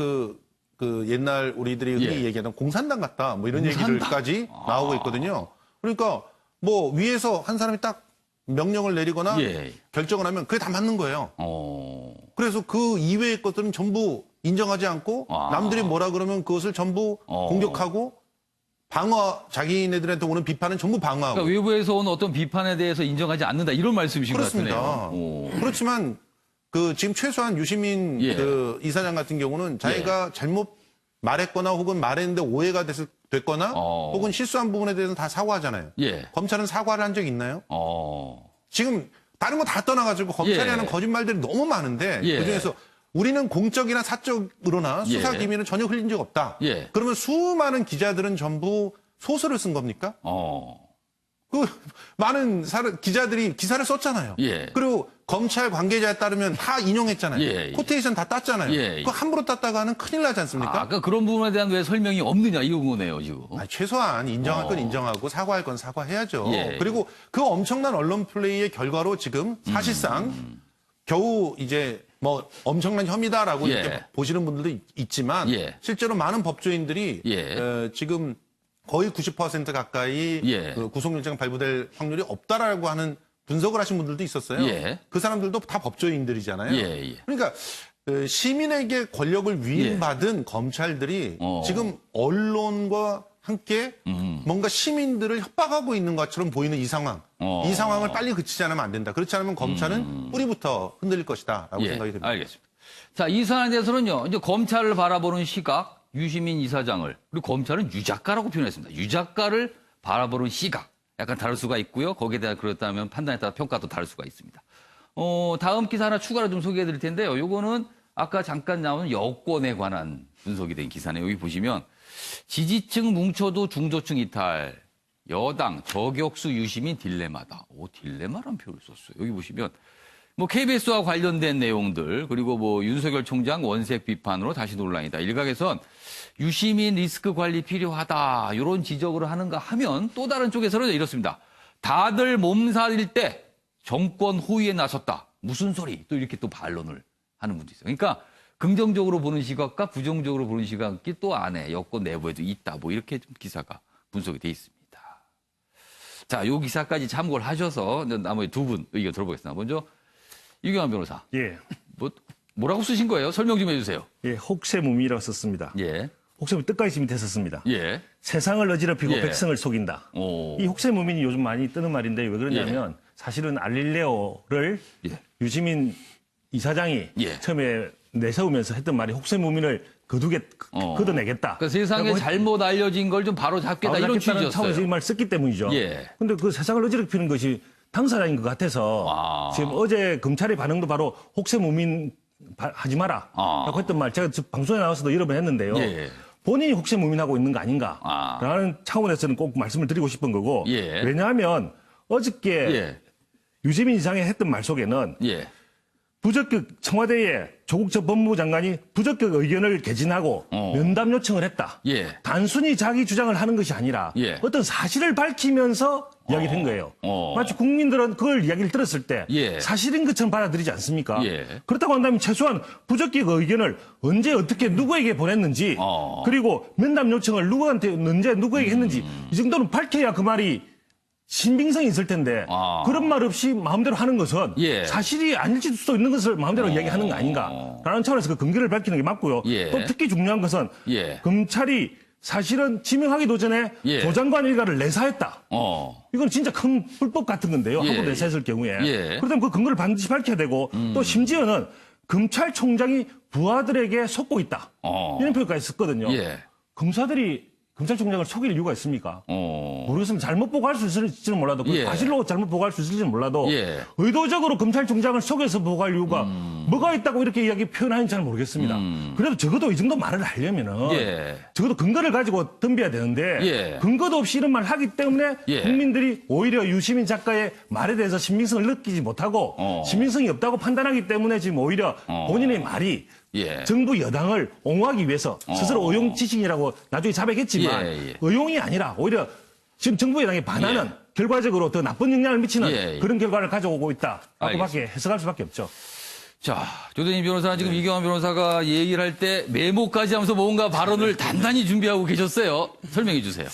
옛날 우리들이 흔히 예. 얘기하던 공산당 같다. 뭐 이런 공산당? 얘기들까지 나오고 있거든요. 그러니까 뭐 위에서 한 사람이 딱 명령을 내리거나 예. 결정을 하면 그게 다 맞는 거예요. 그래서 그 이외의 것들은 전부 인정하지 않고 남들이 뭐라 그러면 그것을 전부 공격하고 자기네들한테 오는 비판은 전부 방어하고. 그러니까 외부에서 온 어떤 비판에 대해서 인정하지 않는다 이런 말씀이신 것 그렇습니다. 같네요. 그렇지만 지금 최소한 유시민 예. 이사장 같은 경우는 자기가 잘못 말했거나 혹은 말했는데 오해가 됐거나 혹은 실수한 부분에 대해서는 다 사과하잖아요. 예. 검찰은 사과를 한 적이 있나요? 지금 다른 거 다 떠나가지고 검찰이 예. 하는 거짓말들이 너무 많은데 예. 그중에서 우리는 공적이나 사적으로나 수사 예. 기밀은 전혀 흘린 적 없다. 예. 그러면 수많은 기자들은 전부 소설을 쓴 겁니까? 그 많은 기자들이 기사를 썼잖아요. 예. 그리고 검찰 관계자에 따르면 다 인용했잖아요. 예. 코테이션 다 땄잖아요. 예. 그거 함부로 땄다가는 큰일 나지 않습니까? 아까 그런 부분에 대한 왜 설명이 없느냐 이런 거네요 지금. 최소한 인정할 건 인정하고 사과할 건 사과해야죠. 예. 그리고 그 엄청난 언론 플레이의 결과로 지금 사실상 겨우 이제 뭐 엄청난 혐의다라고 예. 이렇게 보시는 분들도 있지만 예. 실제로 많은 법조인들이 예. 지금 거의 90% 가까이 예. 그 구속영장 발부될 확률이 없다라고 하는 분석을 하신 분들도 있었어요. 예. 그 사람들도 다 법조인들이잖아요. 예. 그러니까 시민에게 권력을 위임받은 검찰들이 지금 언론과 함께 뭔가 시민들을 협박하고 있는 것처럼 보이는 이 상황. 이 상황을 빨리 그치지 않으면 안 된다. 그렇지 않으면 검찰은 뿌리부터 흔들릴 것이다라고 생각이 듭니다. 알겠습니다. 자, 이 사안에 대해서는요. 이제 검찰을 바라보는 시각, 유시민 이사장을 그리고 검찰은 유작가라고 표현했습니다. 유작가를 바라보는 시각. 약간 다를 수가 있고요. 거기에 대한 그렇다면 판단에 따라 평가도 다를 수가 있습니다. 다음 기사 하나 추가로 좀 소개해 드릴 텐데요. 요거는 아까 잠깐 나온 여권에 관한 분석이 된 기사네요. 여기 보시면 지지층 뭉쳐도 중도층 이탈, 여당 저격수 유시민 딜레마다. 딜레마라는 표현을 썼어요. 여기 보시면 뭐 KBS와 관련된 내용들 그리고 뭐 윤석열 총장 원색 비판으로 다시 논란이다. 일각에선 유시민 리스크 관리 필요하다. 이런 지적을 하는가 하면 또 다른 쪽에서는 이렇습니다. 다들 몸살일 때 정권 호위에 나섰다. 무슨 소리? 또 이렇게 또 반론을 하는 분도 있어요. 그러니까 긍정적으로 보는 시각과 부정적으로 보는 시각이 또 안에 여권 내부에도 있다. 뭐 이렇게 좀 기사가 분석이 돼 있습니다. 자, 요 기사까지 참고를 하셔서 나머지 두 분 의견 들어보겠습니다. 먼저 유경환 변호사. 예. 뭐라고 쓰신 거예요? 설명 좀 해주세요. 예, 혹세무민이라고 썼습니다. 예. 혹세무민 뜻가이심이 됐었습니다. 예. 세상을 어지럽히고 예. 백성을 속인다. 이 혹세무민이 요즘 많이 뜨는 말인데 왜 그러냐면 사실은 알릴레오를 유시민 이사장이 처음에 내세우면서 했던 말이 혹세무민을 걷어내겠다. 그러니까 세상에 잘못 알려진 걸 좀 바로 잡겠다 이런 취지였어요. 차원에서 이 말을 썼기 때문이죠. 근데 그 세상을 어지럽히는 것이 당사자인 것 같아서 지금 어제 검찰의 반응도 바로 혹세무민 하지 마라 라고 했던 말 제가 방송에 나와서도 여러 번 했는데요. 본인이 혹세무민하고 있는 거 아닌가라는 차원에서는 꼭 말씀을 드리고 싶은 거고 왜냐하면 어저께 유시민 이사장이 했던 말 속에는 부적격 청와대에 조국 전 법무부 장관이 부적격 의견을 개진하고 면담 요청을 했다. 단순히 자기 주장을 하는 것이 아니라 어떤 사실을 밝히면서 이야기를 한 거예요. 마치 국민들은 그걸 이야기를 들었을 때 사실인 것처럼 받아들이지 않습니까? 그렇다고 한다면 최소한 부적격 의견을 언제 어떻게 누구에게 보냈는지 그리고 면담 요청을 누구한테 언제 누구에게 했는지 이 정도는 밝혀야 그 말이 신빙성이 있을 텐데 그런 말 없이 마음대로 하는 것은 사실이 아닐지도 수도 있는 것을 마음대로 이야기하는 거 아닌가라는 차원에서 그 근거를 밝히는 게 맞고요. 또 특히 중요한 것은 검찰이 사실은 지명하기도 전에 조장관 일가를 내사했다. 이건 진짜 큰 불법 같은 건데요. 한번 내사했을 경우에. 그렇다면 그 근거를 반드시 밝혀야 되고 또 심지어는 검찰총장이 부하들에게 속고 있다. 이런 표현까지 썼거든요. 검사들이 검찰총장을 속일 이유가 있습니까? 모르겠으면 잘못 보고할 수 있을지는 몰라도 과실로 잘못 보고할 수 있을지는 몰라도 의도적으로 검찰총장을 속여서 보고할 이유가 뭐가 있다고 이렇게 이야기 표현하는지 잘 모르겠습니다. 그래도 적어도 이 정도 말을 하려면은 적어도 근거를 가지고 덤벼야 되는데 근거도 없이 이런 말을 하기 때문에 국민들이 오히려 유시민 작가의 말에 대해서 신빙성을 느끼지 못하고 신빙성이 없다고 판단하기 때문에 지금 오히려 본인의 말이 정부 여당을 옹호하기 위해서 스스로 의용지신이라고 나중에 자백했지만 의용이 아니라 오히려 지금 정부 여당에 반하는 결과적으로 더 나쁜 영향을 미치는 그런 결과를 가져오고 있다. 라고밖에 해석할 수밖에 없죠. 자, 조대진 변호사는 지금 이경환 변호사가 얘기를 할 때 메모까지 하면서 뭔가 발언을 단단히 준비하고 계셨어요. 설명해 주세요.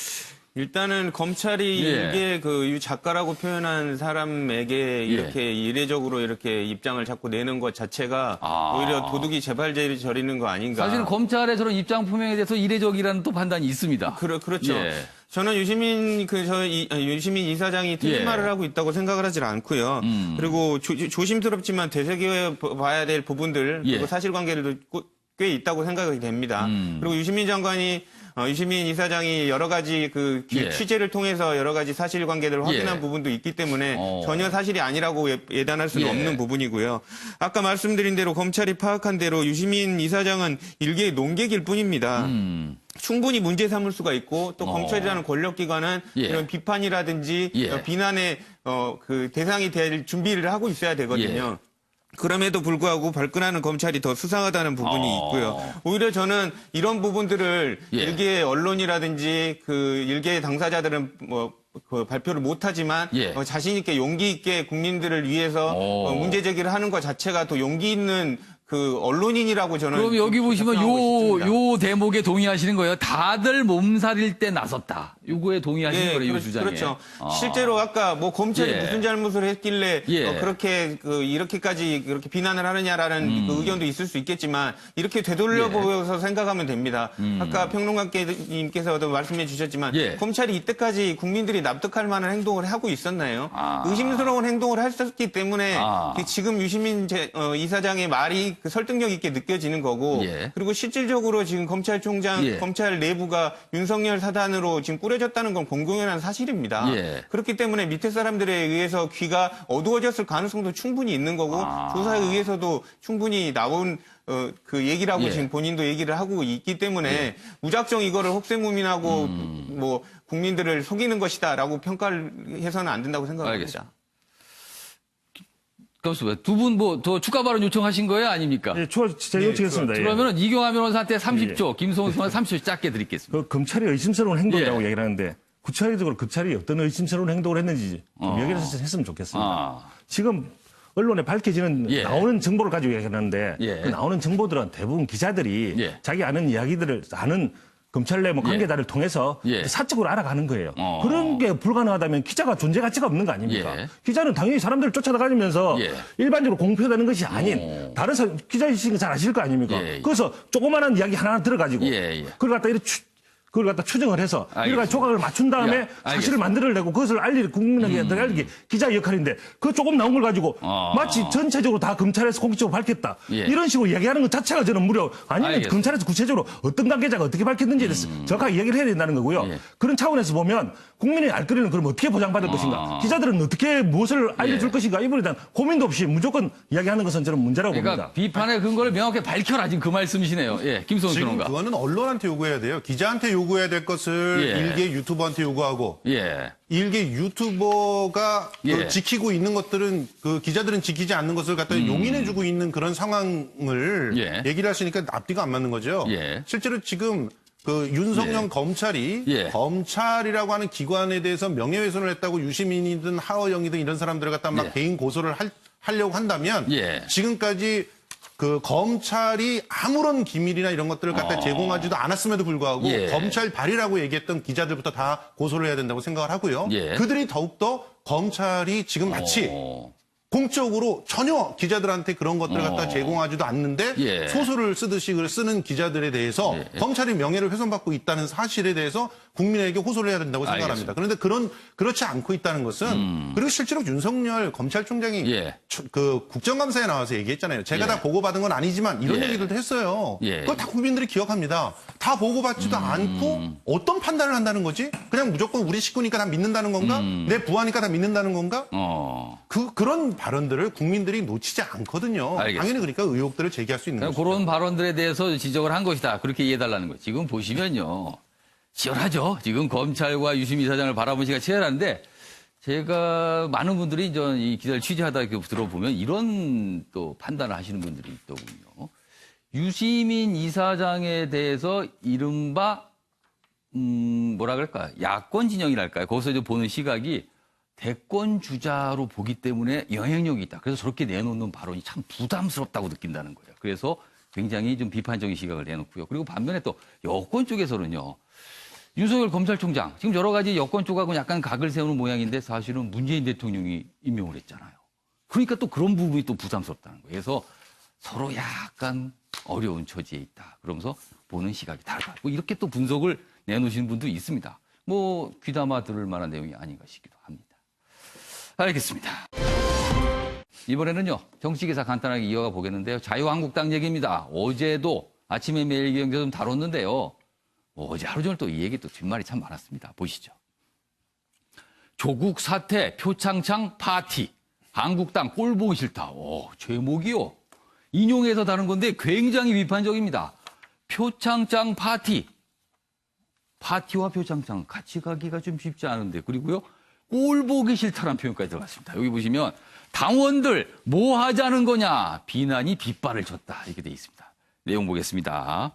일단은 검찰이 이게 그 유 작가라고 표현한 사람에게 이렇게 이례적으로 이렇게 입장을 자꾸 내는 것 자체가 오히려 도둑이 재발제를 저리는 거 아닌가. 사실은 검찰의 저런 입장 표명에 대해서 이례적이라는 또 판단이 있습니다. 그렇죠. 저는 유시민 유시민 이사장이 틀린 말을 하고 있다고 생각을 하질 않고요. 그리고 조심스럽지만 되새겨 봐야 될 부분들 그리고 사실관계들도 꽤 있다고 생각이 됩니다. 그리고 유시민 이사장이 여러 가지 취재를 통해서 여러 가지 사실관계들을 확인한 부분도 있기 때문에 전혀 사실이 아니라고 예단할 수는 없는 부분이고요. 아까 말씀드린 대로 검찰이 파악한 대로 유시민 이사장은 일개의 농객일 뿐입니다. 충분히 문제 삼을 수가 있고 또 검찰이라는 권력기관은 이런 비판이라든지 비난의 그 대상이 될 준비를 하고 있어야 되거든요. 그럼에도 불구하고 발끈하는 검찰이 더 수상하다는 부분이 있고요. 오히려 저는 이런 부분들을 일개 언론이라든지 그 일개 당사자들은 그 발표를 못하지만 자신 있게 용기 있게 국민들을 위해서 문제 제기를 하는 것 자체가 더 용기 있는 그 언론인이라고 저는. 그럼 여기 보시면 요 대목에 동의하시는 거예요. 다들 몸살일 때 나섰다. 요거에 동의하시는 거예요, 이 주장에. 그렇죠. 실제로 아까 뭐 검찰이 무슨 잘못을 했길래 그렇게 이렇게까지 그렇게 비난을 하느냐라는 그 의견도 있을 수 있겠지만 이렇게 되돌려 보여서 생각하면 됩니다. 아까 평론가님께서도 말씀해 주셨지만 검찰이 이때까지 국민들이 납득할 만한 행동을 하고 있었나요? 의심스러운 행동을 했었기 때문에 지금 유시민 이사장의 말이 그 설득력 있게 느껴지는 거고 그리고 실질적으로 지금 검찰총장 검찰 내부가 윤석열 사단으로 지금 꾸려졌다는 건 공공연한 사실입니다. 그렇기 때문에 밑에 사람들에 의해서 귀가 어두워졌을 가능성도 충분히 있는 거고 조사에 의해서도 충분히 나온 그 얘기라고 지금 본인도 얘기를 하고 있기 때문에 무작정 이거를 혹세무민하고 뭐 국민들을 속이는 것이다라고 평가를 해서는 안 된다고 생각합니다. 두 분 뭐 더 추가 발언 요청하신 거예요, 아닙니까? 제가 요청했습니다. 그러면은 이경환 변호사한테 30초, 김성훈 변호사 30초 짧게 드리겠습니다. 그 검찰이 의심스러운 행동이라고 얘기를 하는데 구체적으로 검찰이 어떤 의심스러운 행동을 했는지 여기를 했으면 좋겠습니다. 지금 언론에 밝혀지는 나오는 정보를 가지고 얘기하는데 그 나오는 정보들은 대부분 기자들이 자기 아는 이야기들을 아는 검찰 내 뭐 관계자를 통해서 예. 사적으로 알아가는 거예요. 그런 게 불가능하다면 기자가 존재 가치가 없는 거 아닙니까? 예. 기자는 당연히 사람들을 쫓아다니면서 예. 일반적으로 공표되는 것이 아닌 다른 기자이신 거 잘 아실 거 아닙니까? 예. 그래서 조그마한 이야기 하나 들어가지고 예. 그걸 갖다 이렇게 그걸 갖다 추정을 해서 알겠습니다. 이걸 조각을 맞춘 다음에 야, 알겠습니다. 사실을 만들어내고 그것을 국민에게 알리기 기자의 역할인데 그 조금 나온 걸 가지고 마치 전체적으로 다 검찰에서 공식적으로 밝혔다. 예. 이런 식으로 이야기하는 것 자체가 저는 무려 아니면 알겠습니다. 검찰에서 구체적으로 어떤 관계자가 어떻게 밝혔는지에 대해서 정확하게 이야기를 해야 된다는 거고요. 예. 그런 차원에서 보면 국민의 알 거리는 그럼 어떻게 보장받을 것인가? 기자들은 어떻게 무엇을 알려줄 예. 것인가? 이번에 대한 고민도 없이 무조건 이야기하는 것은 저는 문제라고 그러니까 봅니다. 비판의 근거를 명확히 밝혀라 지금 그 말씀이시네요. 예, 김성훈 지금 평론가. 그거는 언론한테 요구해야 돼요. 기자한테 요구해야 될 것을 예. 일개 유튜버한테 요구하고 예. 일개 유튜버가 예. 그 지키고 있는 것들은 그 기자들은 지키지 않는 것을 갖다 용인해주고 있는 그런 상황을 예. 얘기를 하시니까 앞뒤가 안 맞는 거죠. 예. 실제로 지금 그 윤석열 예. 검찰이 예. 검찰이라고 하는 기관에 대해서 명예훼손을 했다고 유시민이든 하어영이든 이런 사람들을 갖다 막 예. 개인 고소를 하려고 한다면 예. 지금까지 그 검찰이 아무런 기밀이나 이런 것들을 갖다 제공하지도 않았음에도 불구하고 예. 검찰 발이라고 얘기했던 기자들부터 다 고소를 해야 된다고 생각을 하고요. 예. 그들이 더욱더 검찰이 지금 마치 공적으로 전혀 기자들한테 그런 것들을 갖다 제공하지도 않는데 예. 소설을 쓰듯이 그걸 쓰는 기자들에 대해서 검찰이 명예를 훼손받고 있다는 사실에 대해서 국민에게 호소를 해야 된다고 생각합니다. 그런데 그렇지 않고 있다는 것은 그리고 실제로 윤석열 검찰총장이 예. 그 국정감사에 나와서 얘기했잖아요. 제가 다 보고받은 건 아니지만 이런 예. 얘기들도 했어요. 예. 그걸 다 국민들이 기억합니다. 다 보고받지도 않고 어떤 판단을 한다는 거지? 그냥 무조건 우리 식구니까 다 믿는다는 건가? 내 부하니까 다 믿는다는 건가? 그런 발언들을 국민들이 놓치지 않거든요. 알겠습니다. 당연히 그러니까 의혹들을 제기할 수 있는 거죠. 그런 발언들에 대해서 지적을 한 것이다. 그렇게 이해해달라는 거예요. 지금 보시면요. 치열하죠. 지금 검찰과 유시민 사장을 바라보는 시가 치열한데 제가 많은 분들이 이 기사를 취재하다 이렇게 들어보면 이런 또 판단을 하시는 분들이 있더군요. 유시민 이사장에 대해서 이른바 뭐라 그럴까 야권 진영이랄까요. 거기서 이제 보는 시각이 대권 주자로 보기 때문에 영향력이 있다. 그래서 저렇게 내놓는 발언이 참 부담스럽다고 느낀다는 거예요. 그래서 굉장히 좀 비판적인 시각을 내놓고요. 그리고 반면에 또 여권 쪽에서는요. 윤석열 검찰총장, 지금 여러 가지 여권 쪽하고 약간 각을 세우는 모양인데 사실은 문재인 대통령이 임명을 했잖아요. 그러니까 또 그런 부분이 또 부담스럽다는 거예요. 그래서 서로 약간 어려운 처지에 있다. 그러면서 보는 시각이 다르다. 뭐 이렇게 또 분석을 내놓으시는 분도 있습니다. 뭐 귀담아 들을 만한 내용이 아닌가 싶기도 합니다. 알겠습니다. 이번에는요. 정치기사 간단하게 이어가 보겠는데요. 자유한국당 얘기입니다. 어제도 아침에 매일경제 좀 다뤘는데요. 어제 하루 종일 또 이 얘기 또 뒷말이 참 많았습니다. 보시죠. 조국 사태 표창장 파티. 한국당 꼴 보기 싫다. 제목이요. 인용해서 다른 건데 굉장히 비판적입니다. 표창장 파티. 파티와 표창장 같이 가기가 좀 쉽지 않은데. 그리고요. 꼴 보기 싫다라는 표현까지 들어갔습니다. 여기 보시면 당원들 뭐 하자는 거냐. 비난이 빗발을 쳤다. 이렇게 돼 있습니다. 내용 보겠습니다.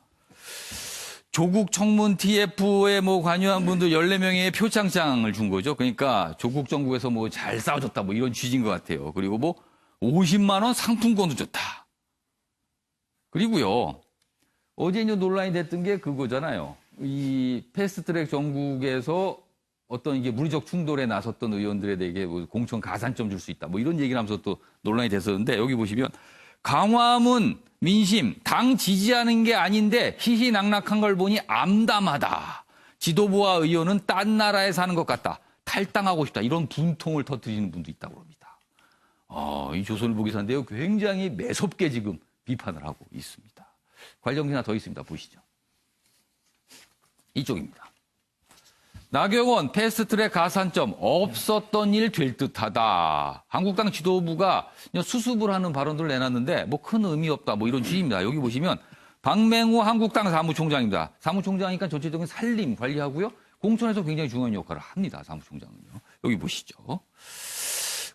조국 청문 TF에 관여한 분들 14명의 표창장을 준 거죠. 그러니까 조국 정부에서 잘 싸워줬다 이런 취지인 것 같아요. 그리고 50만 원 상품권도 줬다. 그리고요. 어제 이제 논란이 됐던 게 그거잖아요. 이 패스트트랙 정국에서 어떤 이게 물리적 충돌에 나섰던 의원들에게 공천 가산점 줄 수 있다. 이런 얘기를 하면서 또 논란이 됐었는데 여기 보시면 강화문 민심, 당 지지하는 게 아닌데 희희낙낙한 걸 보니 암담하다. 지도부와 의원은 딴 나라에 사는 것 같다. 탈당하고 싶다. 이런 분통을 터뜨리는 분도 있다고 합니다. 이 조선일보기사인데요. 굉장히 매섭게 지금 비판을 하고 있습니다. 관련 기사 더 있습니다. 보시죠. 이쪽입니다. 나경원 패스트트랙 가산점 없었던 일 될 듯하다. 한국당 지도부가 수습을 하는 발언들을 내놨는데 큰 의미 없다. 이런 취지입니다. 여기 보시면 박맹호 한국당 사무총장입니다. 사무총장이니까 전체적인 살림 관리하고요. 공천에서 굉장히 중요한 역할을 합니다. 사무총장은요. 여기 보시죠.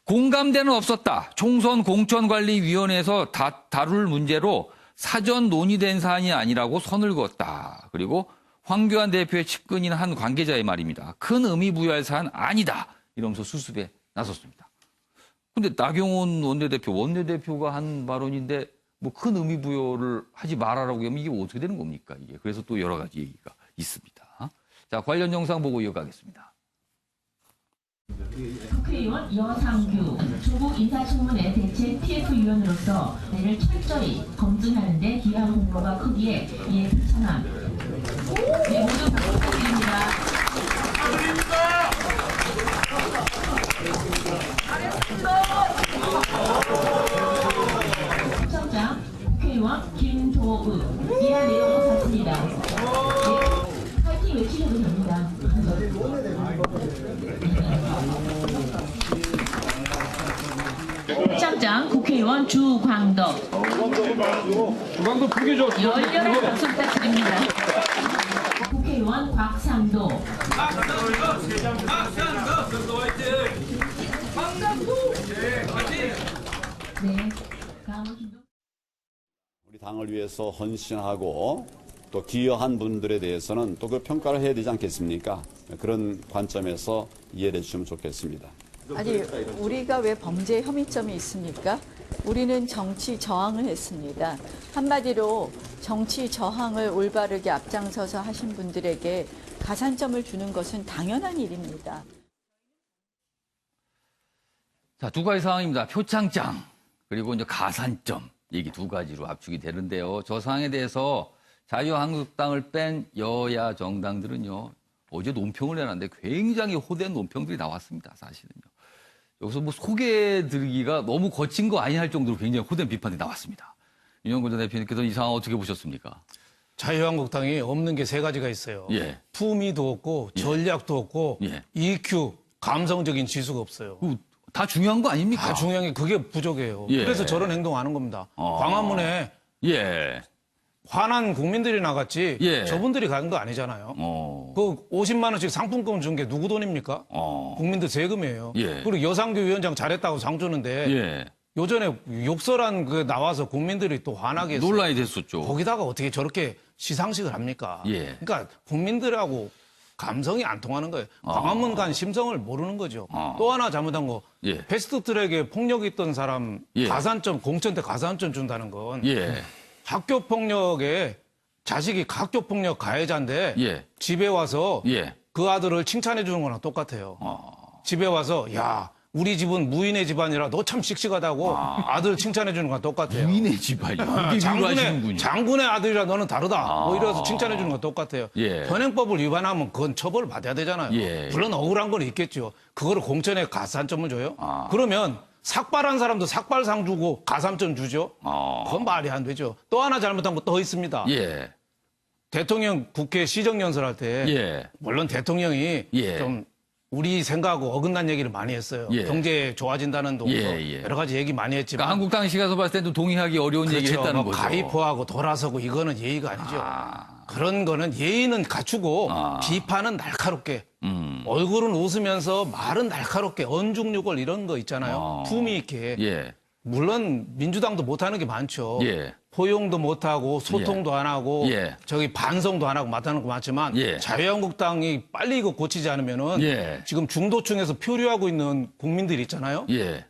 공감대는 없었다. 총선 공천관리위원회에서 다룰 문제로 사전 논의된 사안이 아니라고 선을 그었다. 그리고 황교안 대표의 측근인 한 관계자의 말입니다. 큰 의미 부여할 사안 아니다. 이러면서 수습에 나섰습니다. 근데 나경원 원내대표가 한 발언인데 큰 의미 부여를 하지 말아라고 하면 이게 어떻게 되는 겁니까? 이게. 그래서 또 여러 가지 얘기가 있습니다. 자, 관련 영상 보고 이어가겠습니다. 국회의원 여상규 조국 인사청문회 대책 TF위원으로서 이를 철저히 검증하는 데 기여한 공로가 크기에 이에 비천함. 네, 모두 박수 부탁드립니다. 부청장 국회의원 김도읍 이하 내용을 같습니다. 네, 파이팅 외치셔도 됩니다. 부청장 국회의원 주광덕 열렬한 박수 부탁드립니다. 국회의원 곽상도 네, 다음은 김동 우리 당을 위해서 헌신하고 또 기여한 분들에 대해서는 또 그 평가를 해야 되지 않겠습니까? 그런 관점에서 이해해 주시면 좋겠습니다. 아니, 우리가 왜 범죄 혐의점이 있습니까? 우리는 정치 저항을 했습니다. 한마디로 정치 저항을 올바르게 앞장서서 하신 분들에게 가산점을 주는 것은 당연한 일입니다. 자, 두 가지 상황입니다. 표창장 그리고 이제 가산점 얘기 두 가지로 압축이 되는데요. 저 상황에 대해서 자유한국당을 뺀 여야 정당들은요. 어제 논평을 내놨는데 굉장히 호된 논평들이 나왔습니다. 사실은요. 여기서 뭐 소개드리기가 너무 거친 거 아니냐 할 정도로 굉장히 호된 비판이 나왔습니다. 윤영근 전 대표님께서는 이 상황 어떻게 보셨습니까? 자유한국당이 없는 게 세 가지가 있어요. 예. 품위도 없고 전략도 없고 예. EQ, 감성적인 지수가 없어요. 다 중요한 거 아닙니까? 다 중요한 게 그게 부족해요. 예. 그래서 저런 행동하는 겁니다. 광화문에 예. 화난 국민들이 나갔지 예. 저분들이 간 거 아니잖아요. 그 50만 원씩 상품권 준 게 누구 돈입니까? 국민들 세금이에요. 예. 그리고 여상규 위원장 잘했다고 상 주는데 예. 요전에 욕설한 그 나와서 국민들이 또 화나게 했어요. 논란이 됐었죠. 거기다가 어떻게 저렇게 시상식을 합니까? 예. 그러니까 국민들하고 감성이 안 통하는 거예요. 광화문 간 심성을 모르는 거죠. 또 하나 잘못한 거 예. 패스트트랙에 폭력이 있던 사람 예. 가산점 공천 때 가산점 준다는 건 예. 학교 폭력에 자식이 학교 폭력 가해자인데 예. 집에 와서 예. 그 아들을 칭찬해 주는 거랑 똑같아요. 집에 와서 야 우리 집은 무인의 집안이라 너 참 씩씩하다고 아들 칭찬해 주는 거랑 똑같아요. 무인의 집안이요? 장군의 아들이라 너는 다르다. 뭐 이래서 칭찬해 주는 거 똑같아요. 예. 현행법을 위반하면 그건 처벌을 받아야 되잖아요. 예. 물론 억울한 건 있겠죠. 그거를 공천에 가산점을 줘요? 그러면 삭발한 사람도 삭발상 주고 가산점 주죠? 그건 말이 안 되죠. 또 하나 잘못한 거 더 있습니다. 예. 대통령 국회 시정연설할 때 예. 물론 대통령이 예. 좀 우리 생각하고 어긋난 얘기를 많이 했어요. 예. 경제 좋아진다는 동서 예. 여러 가지 얘기 많이 했지만 그러니까 한국당 시각에서 봤을 때도 동의하기 어려운 그렇죠. 얘기를 했다는 뭐 거죠. 가입호하고 돌아서고 이거는 예의가 아니죠. 그런 거는 예의는 갖추고 비판은 날카롭게 얼굴은 웃으면서 말은 날카롭게 언중육을 이런 거 있잖아요. 품위 있게. 예. 물론 민주당도 못하는 게 많죠. 예. 포용도 못하고 소통도 안 하고 예. 저기 반성도 안 하고 못하는 거 많지만 예. 자유한국당이 빨리 이거 고치지 않으면은 예. 지금 중도층에서 표류하고 있는 국민들 있잖아요. 예.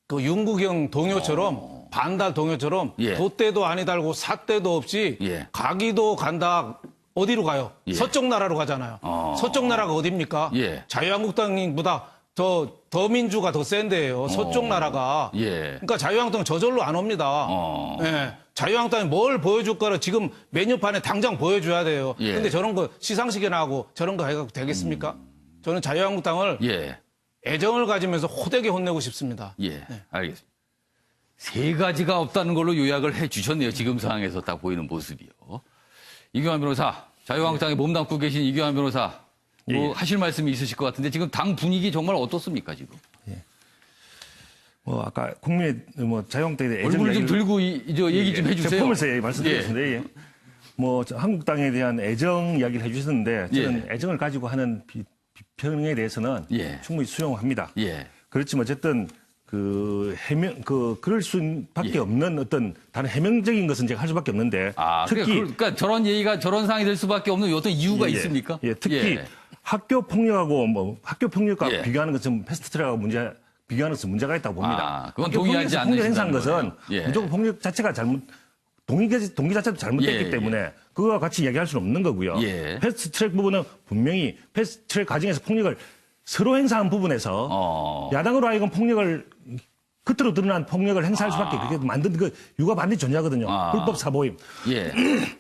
그 윤국영 동요처럼 반달 동요처럼 예. 돛대도 아니 달고 삿대도 없이 예. 가기도 간다. 어디로 가요? 예. 서쪽 나라로 가잖아요. 서쪽 나라가 어딥니까? 예. 자유한국당보다 더 민주가 더 센데요. 서쪽 나라가. 예. 그러니까 자유한국당 저절로 안 옵니다. 예. 자유한국당이 뭘 보여줄까를 지금 메뉴판에 당장 보여줘야 돼요. 예. 근데 저런 거 시상식이나 하고 저런 거 해갖고 되겠습니까? 저는 자유한국당을 예. 애정을 가지면서 호되게 혼내고 싶습니다. 예. 알겠습니다. 세 가지가 없다는 걸로 요약을 해 주셨네요. 지금 상황에서 딱 보이는 모습이요. 이규환 변호사, 자유한국당에 몸담고 계신 이규환 변호사, 뭐 하실 말씀이 있으실 것 같은데 지금 당 분위기 정말 어떻습니까 지금? 예. 뭐 아까 국민의 뭐 자유한국당에 대해 얼굴 좀 들고 얘기 좀 해주세요. 제가 보면서 말씀드렸습니다. 예. 뭐 한국당에 대한 애정 이야기를 해주셨는데 저는 애정을 가지고 하는 비평에 대해서는 충분히 수용합니다. 그렇지만 어쨌든 그럴 수밖에 없는 어떤 다른 해명적인 것은 제가 할 수밖에 없는데 특히 그러니까 저런 얘기가 저런 상황이 될 수밖에 없는 어떤 이유가 있습니까? 특히 학교 폭력하고 뭐 학교 폭력과 비교하는 것은 패스트트랙하고 비교하는 것은 문제가 있다고 봅니다. 그건 동의하지 않는 폭력 행사한 것은 거예요. 무조건 폭력 자체가 동의 자체도 잘못됐기 예, 때문에 그거와 같이 얘기할 수는 없는 거고요. 예. 패스트트랙 부분은 분명히 패스트트랙 과정에서 폭력을 서로 행사한 부분에서 야당으로 하여금 폭력을 겉으로 드러난 폭력을 행사할 수밖에 그게 만든 그 이유가 반드시 존재하거든요. 불법 사보임. 예.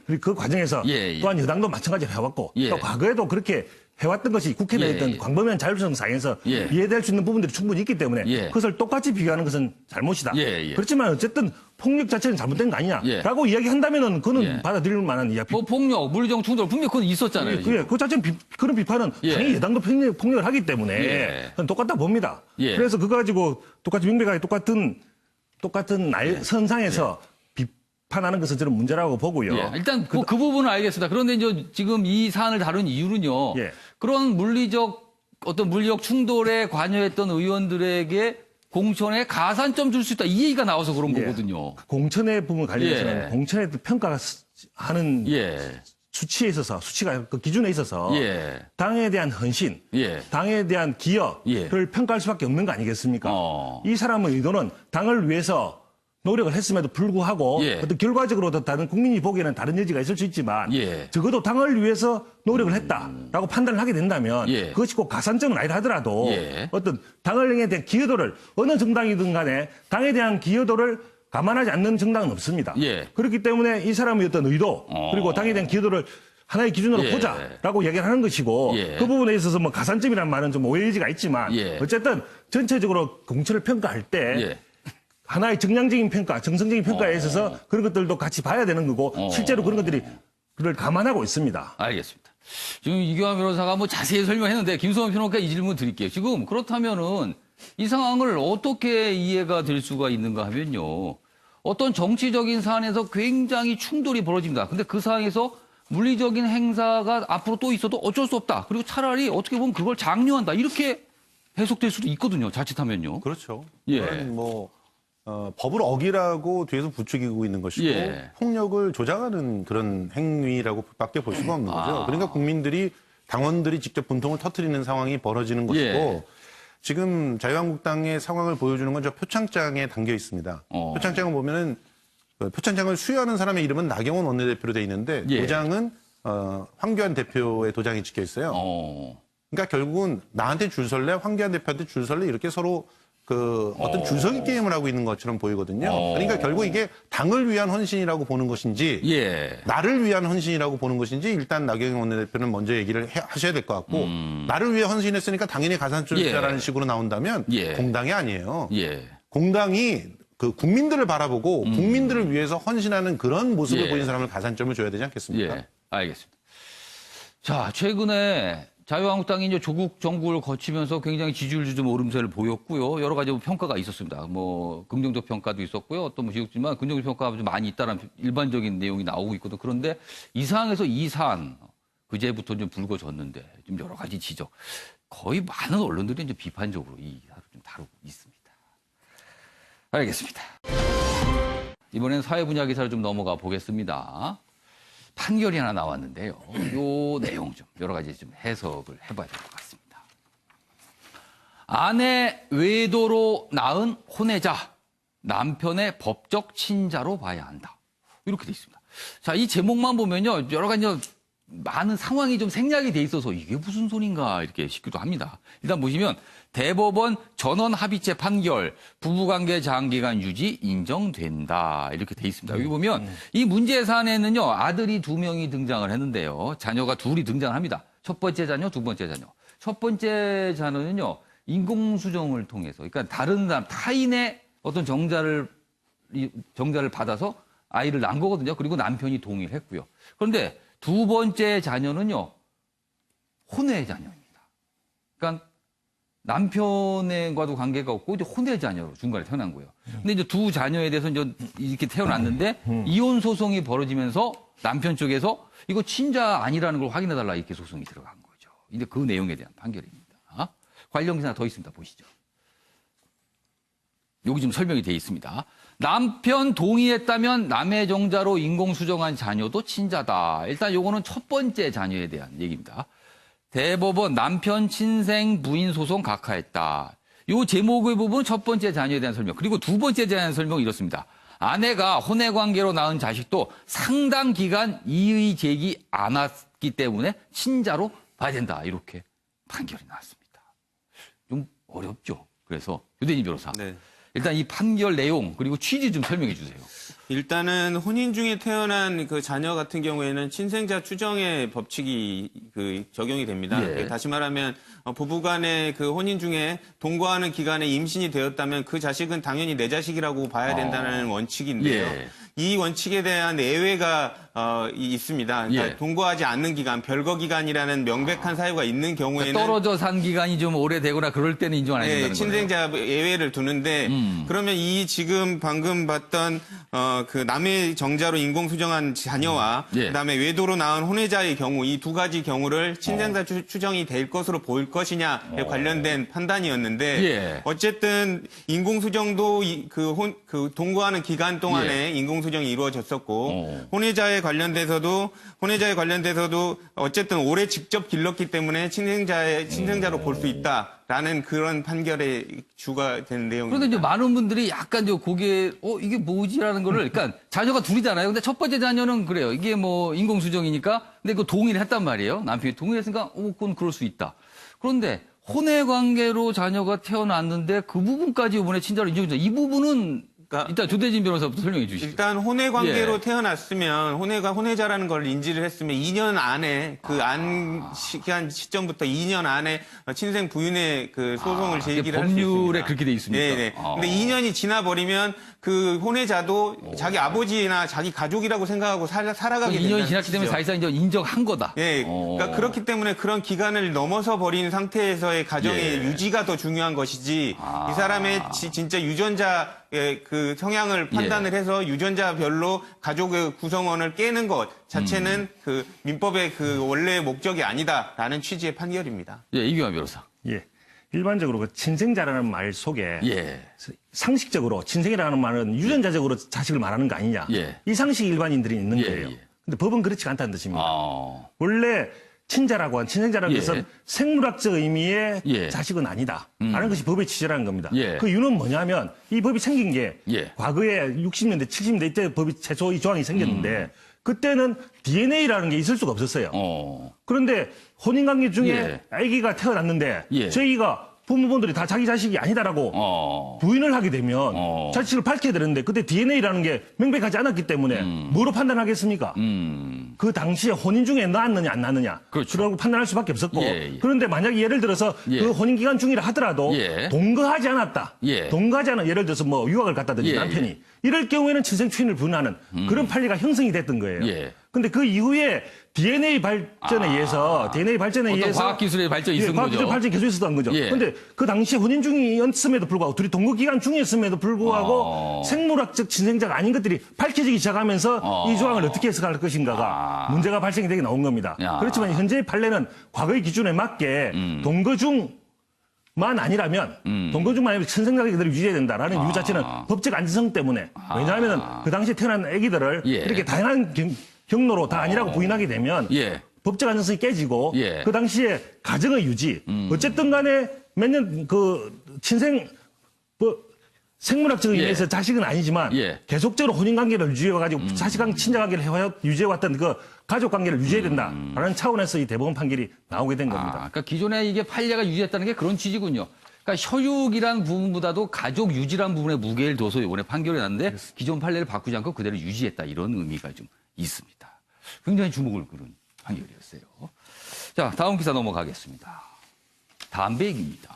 그리고 그 과정에서 또한 여당도 마찬가지로 해왔고 또 과거에도 그렇게 해왔던 것이 국회 내에 있던 광범위한 자율성 사회에서 이해될 수 있는 부분들이 충분히 있기 때문에 그것을 똑같이 비교하는 것은 잘못이다. 그렇지만 어쨌든 폭력 자체는 잘못된 거 아니냐라고 이야기한다면은 그거는 받아들일 만한 이야기. 뭐 폭력, 물리적 충돌 분명히 그건 있었잖아요. 그 자체는 그런 비판은 당연히 여당도 폭력을 하기 때문에 똑같다 봅니다. 그래서 그거 가지고 똑같이 명백하게 똑같은 선상에서 비판하는 것은 저는 문제라고 보고요. 일단 그 부분은 알겠습니다. 그런데 이제 지금 이 사안을 다룬 이유는요. 그런 물리적 충돌에 관여했던 의원들에게 공천에 가산점 줄 수 있다. 이 얘기가 나와서 그런 거거든요. 공천의 부분 관련해서는 공천에 평가하는 수치에 있어서 수치가 그 기준에 있어서 당에 대한 헌신, 당에 대한 기여를 평가할 수밖에 없는 거 아니겠습니까? 이 사람의 의도는 당을 위해서 노력을 했음에도 불구하고 어떤 결과적으로 다른 국민이 보기에는 다른 여지가 있을 수 있지만 적어도 당을 위해서 노력을 했다라고 판단을 하게 된다면 그것이 꼭 가산점은 아니라 하더라도 어떤 당에 대한 기여도를 어느 정당이든 간에 당에 대한 기여도를 감안하지 않는 정당은 없습니다. 그렇기 때문에 이 사람의 어떤 의도 그리고 당에 대한 기여도를 하나의 기준으로 보자라고 얘기를 하는 것이고 그 부분에 있어서 뭐 가산점이라는 말은 좀 오해 여지가 있지만 어쨌든 전체적으로 공천을 평가할 때 하나의 정량적인 평가, 정성적인 평가에 있어서 그런 것들도 같이 봐야 되는 거고 실제로 그런 것들이 그걸 감안하고 있습니다. 알겠습니다. 지금 이규환 변호사가 뭐 자세히 설명했는데 김소원 평론가 이 질문 드릴게요. 지금 그렇다면은 이 상황을 어떻게 이해가 될 수가 있는가 하면요. 어떤 정치적인 사안에서 굉장히 충돌이 벌어집니다. 근데 그 상황에서 물리적인 행사가 앞으로 또 있어도 어쩔 수 없다. 그리고 차라리 어떻게 보면 그걸 장려한다. 이렇게 해석될 수도 있거든요. 자칫하면요. 그렇죠. 뭐 법을 어기라고 뒤에서 부추기고 있는 것이고 폭력을 조장하는 그런 행위라고 밖에 볼 수가 없는 거죠. 그러니까 국민들이 당원들이 직접 분통을 터뜨리는 상황이 벌어지는 것이고 지금 자유한국당의 상황을 보여주는 건 저 표창장에 담겨 있습니다. 표창장을 보면은 표창장을 수여하는 사람의 이름은 나경원 원내대표로 돼 있는데 도장은 황교안 대표의 도장이 찍혀 있어요. 그러니까 결국은 나한테 줄 설래, 황교안 대표한테 줄 설래 이렇게 서로 어떤 줄서기 게임을 하고 있는 것처럼 보이거든요. 그러니까 결국 이게 당을 위한 헌신이라고 보는 것인지 나를 위한 헌신이라고 보는 것인지 일단 나경원 원내대표는 먼저 얘기를 하셔야 될 것 같고 나를 위해 헌신했으니까 당연히 가산점을 주자라는 식으로 나온다면 공당이 아니에요. 공당이 그 국민들을 바라보고 국민들을 위해서 헌신하는 그런 모습을 보이는 사람을 가산점을 줘야 되지 않겠습니까? 알겠습니다. 자, 최근에 자유한국당이 이제 조국 정국을 거치면서 굉장히 지지율 좀 오름세를 보였고요. 여러 가지 평가가 있었습니다. 뭐 긍정적 평가도 있었고요. 또 뭐 지금 긍정적 평가가 좀 많이 있다는 일반적인 내용이 나오고 있거든. 그런데 이 상황에서 이 사안 그제부터 좀 불거졌는데 좀 여러 가지 지적. 거의 많은 언론들이 이제 비판적으로 이 사안을 좀 다루고 있습니다. 알겠습니다. 이번에는 사회 분야 기사를 좀 넘어가 보겠습니다. 판결이 하나 나왔는데요. 요 내용 좀 여러 가지 좀 해석을 해봐야 될 것 같습니다. 아내 외도로 낳은 혼외자, 남편의 법적 친자로 봐야 한다. 이렇게 돼 있습니다. 자, 이 제목만 보면요. 여러 가지 많은 상황이 좀 생략이 돼 있어서 이게 무슨 소린가 이렇게 싶기도 합니다. 일단 보시면 대법원 전원 합의체 판결, 부부관계 장기간 유지 인정된다 이렇게 돼 있습니다. 여기 보면 이 문제 사안에는요 아들이 2명이 등장을 했는데요, 자녀가 둘이 등장합니다. 첫 번째 자녀, 두 번째 자녀. 첫 번째 자녀는요 인공수정을 통해서, 그러니까 다른 사람 타인의 어떤 정자를 받아서 아이를 낳은 거거든요. 그리고 남편이 동의를 했고요. 그런데 두 번째 자녀는요 혼외 자녀입니다. 그러니까 남편과도 관계가 없고 이제 혼외 자녀로 중간에 태어난 거예요. 근데 이제 두 자녀에 대해서 이제 이렇게 태어났는데 이혼 소송이 벌어지면서 남편 쪽에서 이거 친자 아니라는 걸 확인해 달라 이렇게 소송이 들어간 거죠. 이제 그 내용에 대한 판결입니다. 관련 기사 더 있습니다. 보시죠. 여기 지금 설명이 되어 있습니다. 남편 동의했다면 남의 정자로 인공수정한 자녀도 친자다. 일단 요거는 첫 번째 자녀에 대한 얘기입니다. 대법원 남편 친생 부인 소송 각하했다. 요 제목의 부분 첫 번째 자녀에 대한 설명. 그리고 두 번째 자녀에 대한 설명은 이렇습니다. 아내가 혼외 관계로 낳은 자식도 상당 기간 이의 제기 안 했기 때문에 친자로 봐야 된다. 이렇게 판결이 나왔습니다. 좀 어렵죠. 그래서 유대인 변호사. 네. 일단 이 판결 내용 그리고 취지 좀 설명해 주세요. 일단은 혼인 중에 태어난 그 자녀 같은 경우에는 친생자 추정의 법칙이 적용이 됩니다. 예. 다시 말하면 부부간의 그 혼인 중에 동거하는 기간에 임신이 되었다면 그 자식은 당연히 내 자식이라고 봐야 된다는 원칙인데요. 예. 이 원칙에 대한 예외가 있습니다. 그러니까 예. 동거하지 않는 기간, 별거 기간이라는 명백한 사유가 있는 경우에는 떨어져 산 기간이 좀 오래되거나 그럴 때는 인정 안 해준다는 거예요. 친생자 예외를 두는데 그러면 이 지금 방금 봤던 그 남의 정자로 인공 수정한 자녀와 그다음에 외도로 낳은 혼외자의 경우 이 두 가지 경우를 친생자 추정이 될 것으로 보일 것이냐에 관련된 판단이었는데 어쨌든 인공 수정도 그 동거하는 기간 동안에 인공 수정이 이루어졌었고 혼외자에 관련돼서도 어쨌든 오래 직접 길렀기 때문에 친생자로 볼 수 있다라는 그런 판결의 주가 된 내용입니다. 그런데 이제 많은 분들이 약간 거기에 이게 뭐지라는 거를 그러니까 자녀가 둘이잖아요. 근데 첫 번째 자녀는 그래요. 이게 뭐 인공수정이니까 근데 그 동의를 했단 말이에요. 남편이 동의했으니까 그건 그럴 수 있다. 그런데 혼외 관계로 자녀가 태어났는데 그 부분까지 이번에 친자로 인정된다. 이 부분은 일단 조대진 변호사부터 설명해 주시죠. 일단 혼외 관계로 태어났으면 혼외자라는 걸 인지를 했으면 2년 안에 그 시점부터 2년 안에 친생 부인의 그 소송을 제기를 할 수 있습니다. 법률에 그렇게 돼 있습니까? 네네. 근데 2년이 지나 버리면 그 혼외자도 자기 아버지나 자기 가족이라고 생각하고 살아가게 된다는 2년이 지났기 때문에 사실상 이제 인정한 거다. 네. 그러니까 그렇기 때문에 그런 기간을 넘어서 버린 상태에서의 가정의 유지가 더 중요한 것이지 이 사람의 진짜 유전자의 그 성향을 판단을 해서 유전자별로 가족의 구성원을 깨는 것 자체는 그 민법의 그 원래의 목적이 아니다라는 취지의 판결입니다. 이규환 변호사. 일반적으로 그 친생자라는 말 속에 상식적으로 친생이라는 말은 유전자적으로 자식을 말하는 거 아니냐. 이 상식이 일반인들이 있는 거예요. 근데 법은 그렇지 않다는 뜻입니다. 원래 친자라고 한 친생자라는 것은 생물학적 의미의 자식은 아니다. 라는 것이 법의 취지라는 겁니다. 그 이유는 뭐냐면 이 법이 생긴 게 과거에 60년대, 70년대 이때 법이 최초 이 조항이 생겼는데 그때는 DNA라는 게 있을 수가 없었어요. 그런데 혼인관계 중에 아기가 태어났는데 저희가 부모분들이 다 자기 자식이 아니다라고 부인을 하게 되면 자식을 밝혀야 되는데 그때 DNA라는 게 명백하지 않았기 때문에 뭐로 판단하겠습니까? 그 당시에 혼인 중에 낳았느냐 안 낳았느냐 그러고 판단할 수밖에 없었고 그런데 만약에 예를 들어서 그 혼인 기간 중이라 하더라도 동거하지 않았다. 동거하지 않은 예를 들어서 뭐 유학을 갔다든지 남편이 이럴 경우에는 친생 추인을 부인하는 그런 판례가 형성이 됐던 거예요. 근데 그 이후에 DNA 발전에 의해서 과학기술의 발전이 있었던 거죠. 과학기술 발전이 계속 있었던 거죠. 근데 그 당시에 혼인 중이었음에도 불구하고 둘이 동거 기간 중이었음에도 불구하고 생물학적 친생자가 아닌 것들이 밝혀지기 시작하면서 이 조항을 어떻게 해석할 것인가가 문제가 발생이 되게 나온 겁니다. 그렇지만 현재의 판례는 과거의 기준에 맞게 동거 중만 아니라면 동거중만 아니면 친생자가 그대로 유지해야 된다라는 이유 자체는 법적 안전성 때문에 왜냐하면 그 당시에 태어난 아기들을 이렇게 다양한 경로로 다 아니라고 부인하게 되면 법적 안전성이 깨지고 그 당시에 가정의 유지 어쨌든 간에 몇 년 그 생물학적 의미에서 자식은 아니지만 계속적으로 혼인관계를 유지해가지고 자식랑 친자관계를 유지해왔던 그 가족관계를 유지해야 된다라는 차원에서 이 대법원 판결이 나오게 된 겁니다. 그러니까 기존에 이게 판례가 유지했다는 게 그런 취지군요. 그러니까 혈육이란 부분보다도 가족 유지란 부분에 무게를 둬서 이번에 판결이 났는데 기존 판례를 바꾸지 않고 그대로 유지했다 이런 의미가 좀 있습니다. 굉장히 주목을 끄는 판결이었어요. 자, 다음 기사 넘어가겠습니다. 담배 얘기입니다.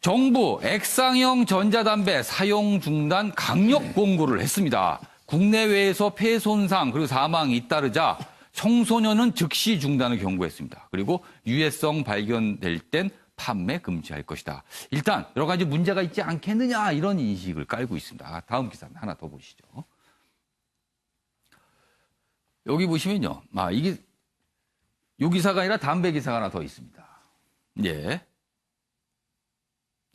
정부 액상형 전자담배 사용 중단 강력 공고를 했습니다. 국내외에서 폐 손상 그리고 사망이 잇따르자 청소년은 즉시 중단을 경고했습니다. 그리고 유해성 발견될 땐 판매 금지할 것이다. 일단 여러 가지 문제가 있지 않겠느냐 이런 인식을 깔고 있습니다. 다음 기사 하나 더 보시죠. 여기 보시면요. 이게 요 기사가 아니라 담배 기사가 하나 더 있습니다.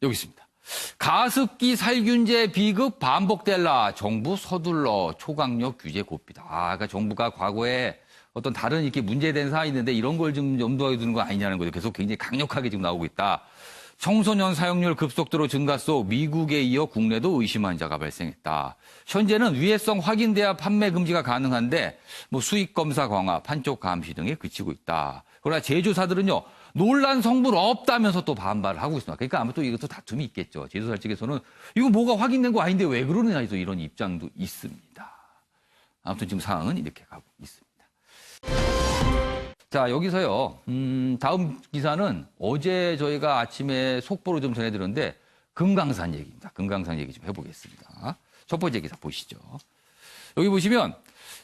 여기 있습니다. 가습기 살균제 비급 반복될라 정부 서둘러 초강력 규제 고삐다. 그러니까 정부가 과거에 어떤 다른 이렇게 문제된 사안이 있는데 이런 걸 좀 염두에 두는 거 아니냐는 거죠. 계속 굉장히 강력하게 지금 나오고 있다. 청소년 사용률 급속도로 증가 속 미국에 이어 국내도 의심 환자가 발생했다. 현재는 위해성 확인돼야 판매 금지가 가능한데 수익 검사 강화, 판촉 감시 등에 그치고 있다. 그러나 제조사들은요. 논란 성분 없다면서 또 반발을 하고 있습니다. 그러니까 아마 또 이것도 다툼이 있겠죠. 제조사 측에서는 이거 뭐가 확인된 거 아닌데 왜 그러느냐 해서 이런 입장도 있습니다. 아무튼 지금 상황은 이렇게 가고 있습니다. 자, 여기서요. 다음 기사는 어제 저희가 아침에 속보로 좀 전해드렸는데 금강산 얘기입니다. 금강산 얘기 좀 해보겠습니다. 첫 번째 기사 보시죠. 여기 보시면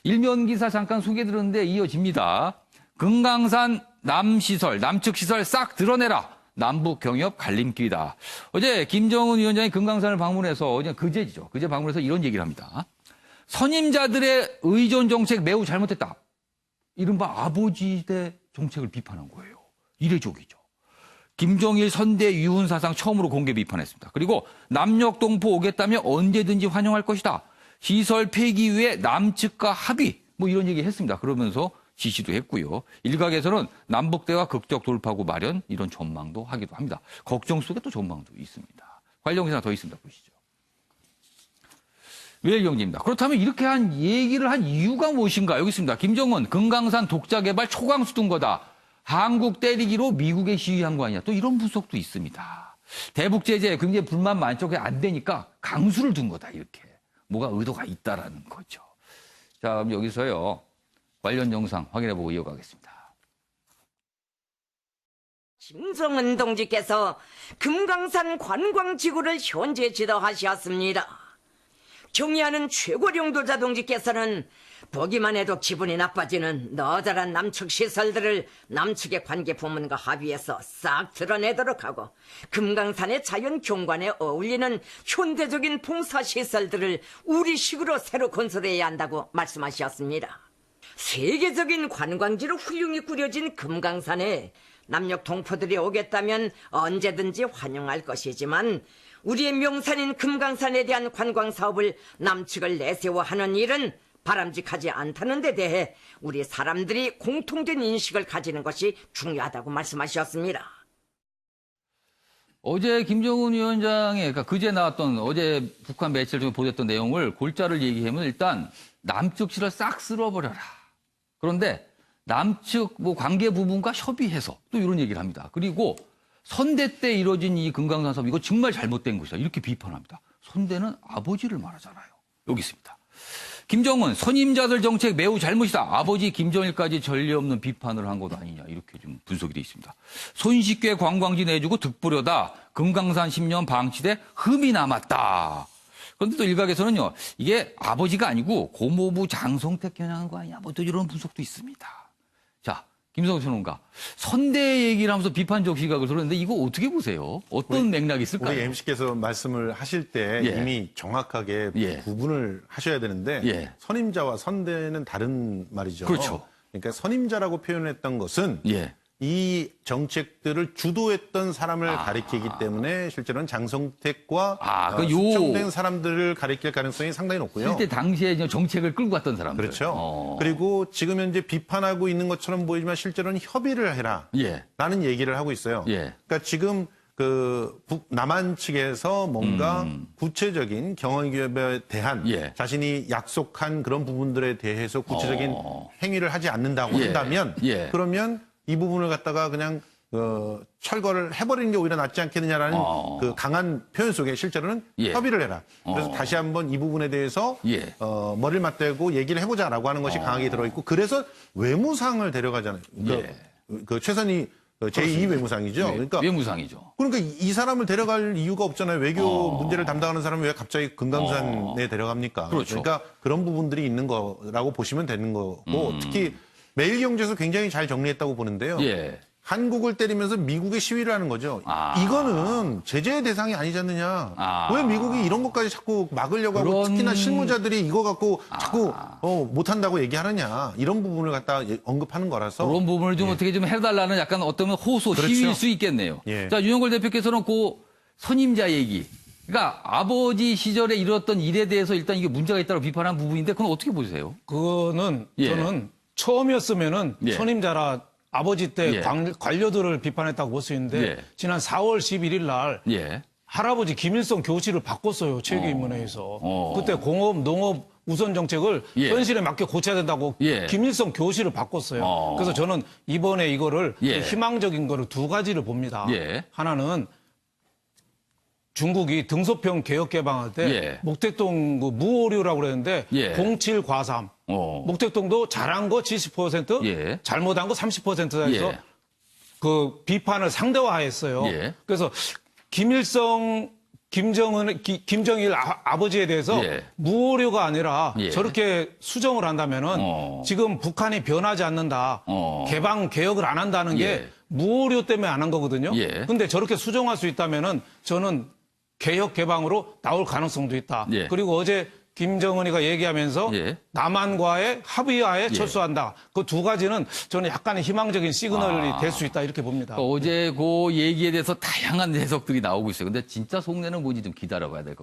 일면 기사 잠깐 소개드렸는데 이어집니다. 금강산 남시설, 남측 시설 싹 드러내라. 남북 경협 갈림길이다. 어제 김정은 위원장이 금강산을 방문해서 그제 방문해서 이런 얘기를 합니다. 선임자들의 의존 정책 매우 잘못됐다. 이른바 아버지대 정책을 비판한 거예요. 이례적이죠. 김정일 선대 유훈 사상 처음으로 공개 비판했습니다. 그리고 남녘 동포 오겠다면 언제든지 환영할 것이다. 시설 폐기 후에 남측과 합의 이런 얘기 했습니다. 그러면서 지시도 했고요. 일각에서는 남북대화 극적 돌파구 마련 이런 전망도 하기도 합니다. 걱정 속에 또 전망도 있습니다. 관련 기사 더 있습니다. 보시죠. 외일경제입니다. 그렇다면 이렇게 얘기를 한 이유가 무엇인가? 여기 있습니다. 김정은 금강산 독자 개발 초강수 둔 거다. 한국 때리기로 미국에 시위한 거 아니냐. 또 이런 분석도 있습니다. 대북 제재 굉장히 불만 많죠. 그게 안 되니까 강수를 둔 거다. 이렇게. 뭐가 의도가 있다라는 거죠. 자, 그럼 여기서요. 관련 영상 확인해보고 이어가겠습니다. 김정은 동지께서 금강산 관광지구를 현재 지도하셨습니다. 경의하는 최고령도자 동지께서는 보기만 해도 기분이 나빠지는 너저란 남측 시설들을 남측의 관계 부문과 합의해서 싹 드러내도록 하고 금강산의 자연 경관에 어울리는 현대적인 봉사시설들을 우리식으로 새로 건설해야 한다고 말씀하셨습니다. 세계적인 관광지로 훌륭히 꾸려진 금강산에 남녘 동포들이 오겠다면 언제든지 환영할 것이지만 우리의 명산인 금강산에 대한 관광 사업을 남측을 내세워하는 일은 바람직하지 않다는 데 대해 우리 사람들이 공통된 인식을 가지는 것이 중요하다고 말씀하셨습니다. 어제 김정은 위원장의 그제 나왔던 어제 북한 매체를 통해 보도했던 내용을 골자를 얘기하면 일단 남측 실을 싹 쓸어버려라. 그런데 남측 관계 부분과 협의해서 또 이런 얘기를 합니다. 그리고 선대 때 이뤄진 이 금강산 사업 이거 정말 잘못된 것이다. 이렇게 비판합니다. 선대는 아버지를 말하잖아요. 여기 있습니다. 김정은 선임자들 정책 매우 잘못이다. 아버지 김정일까지 전례 없는 비판을 한 것 아니냐. 이렇게 좀 분석이 돼 있습니다. 손쉽게 관광지 내주고 득보려다 금강산 10년 방치돼 흠이 남았다. 그런데 또 일각에서는요. 이게 아버지가 아니고 고모부 장성택 겨냥한 거 아니냐. 또 이런 분석도 있습니다. 자, 김성수 평론가. 선대 얘기를 하면서 비판적 시각을 들었는데 이거 어떻게 보세요? 어떤 맥락이 있을까요? 우리 MC께서 말씀을 하실 때 이미 정확하게 구분을 하셔야 되는데 선임자와 선대는 다른 말이죠. 그렇죠. 그러니까 선임자라고 표현했던 것은 이 정책들을 주도했던 사람을 가리키기 때문에 실제로는 장성택과 숙청된 사람들을 가리킬 가능성이 상당히 높고요. 실제 당시에 정책을 끌고 갔던 사람들. 그렇죠. 그리고 지금 현재 비판하고 있는 것처럼 보이지만 실제로는 협의를 해라. 라는 얘기를 하고 있어요. 그러니까 지금 남한 측에서 뭔가 구체적인 경영기업에 대한 자신이 약속한 그런 부분들에 대해서 구체적인 행위를 하지 않는다고 한다면 그러면 이 부분을 갖다가 그냥 철거를 해버리는 게 오히려 낫지 않겠느냐라는 그 강한 표현 속에 실제로는 협의를 해라. 그래서 다시 한번 이 부분에 대해서 머리를 맞대고 얘기를 해보자라고 하는 것이 강하게 들어있고 그래서 외무상을 데려가잖아요. 그 최선희 제2 외무상이죠. 그러니까 외무상이죠. 그러니까 이 사람을 데려갈 이유가 없잖아요. 외교 문제를 담당하는 사람을 왜 갑자기 금강산에 데려갑니까? 그렇죠. 그러니까 그런 부분들이 있는 거라고 보시면 되는 거고 특히 매일경제에서 굉장히 잘 정리했다고 보는데요. 한국을 때리면서 미국의 시위를 하는 거죠. 이거는 제재의 대상이 아니지 않느냐. 왜 미국이 이런 것까지 자꾸 막으려고 하고 특히나 실무자들이 이거 갖고 자꾸 못한다고 얘기하느냐. 이런 부분을 갖다 언급하는 거라서. 그런 부분을 좀 어떻게 좀 해달라는 약간 어떤 호소, 시위일 수 있겠네요. 자, 윤영걸 대표께서는 그 선임자 얘기. 그러니까 아버지 시절에 이뤘던 일에 대해서 일단 이게 문제가 있다고 비판한 부분인데 그건 어떻게 보세요? 그거는 저는 처음이었으면은 선임자라 아버지 때 예. 관료들을 비판했다고 볼 수 있는데 예. 지난 4월 11일 날 예. 할아버지 김일성 교실을 바꿨어요. 체육인문회에서. 그때 공업, 농업 우선 정책을 예. 현실에 맞게 고쳐야 된다고 예. 김일성 교실을 바꿨어요. 그래서 저는 이번에 이거를 예. 희망적인 거를 두 가지를 봅니다. 예. 하나는 중국이 등소평 개혁 개방할 때 예. 목택동 그 무오류라고 그랬는데 예. 07과삼 목택동도 잘한 거 70% 예. 잘못한 거 30%다 해서 예. 그 비판을 상대화했어요. 예. 그래서 김일성 김정일 아버지에 대해서 예. 무오류가 아니라 예. 저렇게 수정을 한다면은 지금 북한이 변하지 않는다. 개방 개혁을 안 한다는 게 예. 무오류 때문에 안 한 거거든요. 예. 근데 저렇게 수정할 수 있다면은 저는 개혁 개방으로 나올 가능성도 있다. 예. 그리고 어제 김정은이가 얘기하면서 예. 남한과의 합의하에 예. 철수한다. 그 두 가지는 저는 약간의 희망적인 시그널이 될 수 있다 이렇게 봅니다. 어제 그 얘기에 대해서 다양한 해석들이 나오고 있어요. 근데 진짜 속내는 뭔지 좀 기다려봐야 될 것 같아요.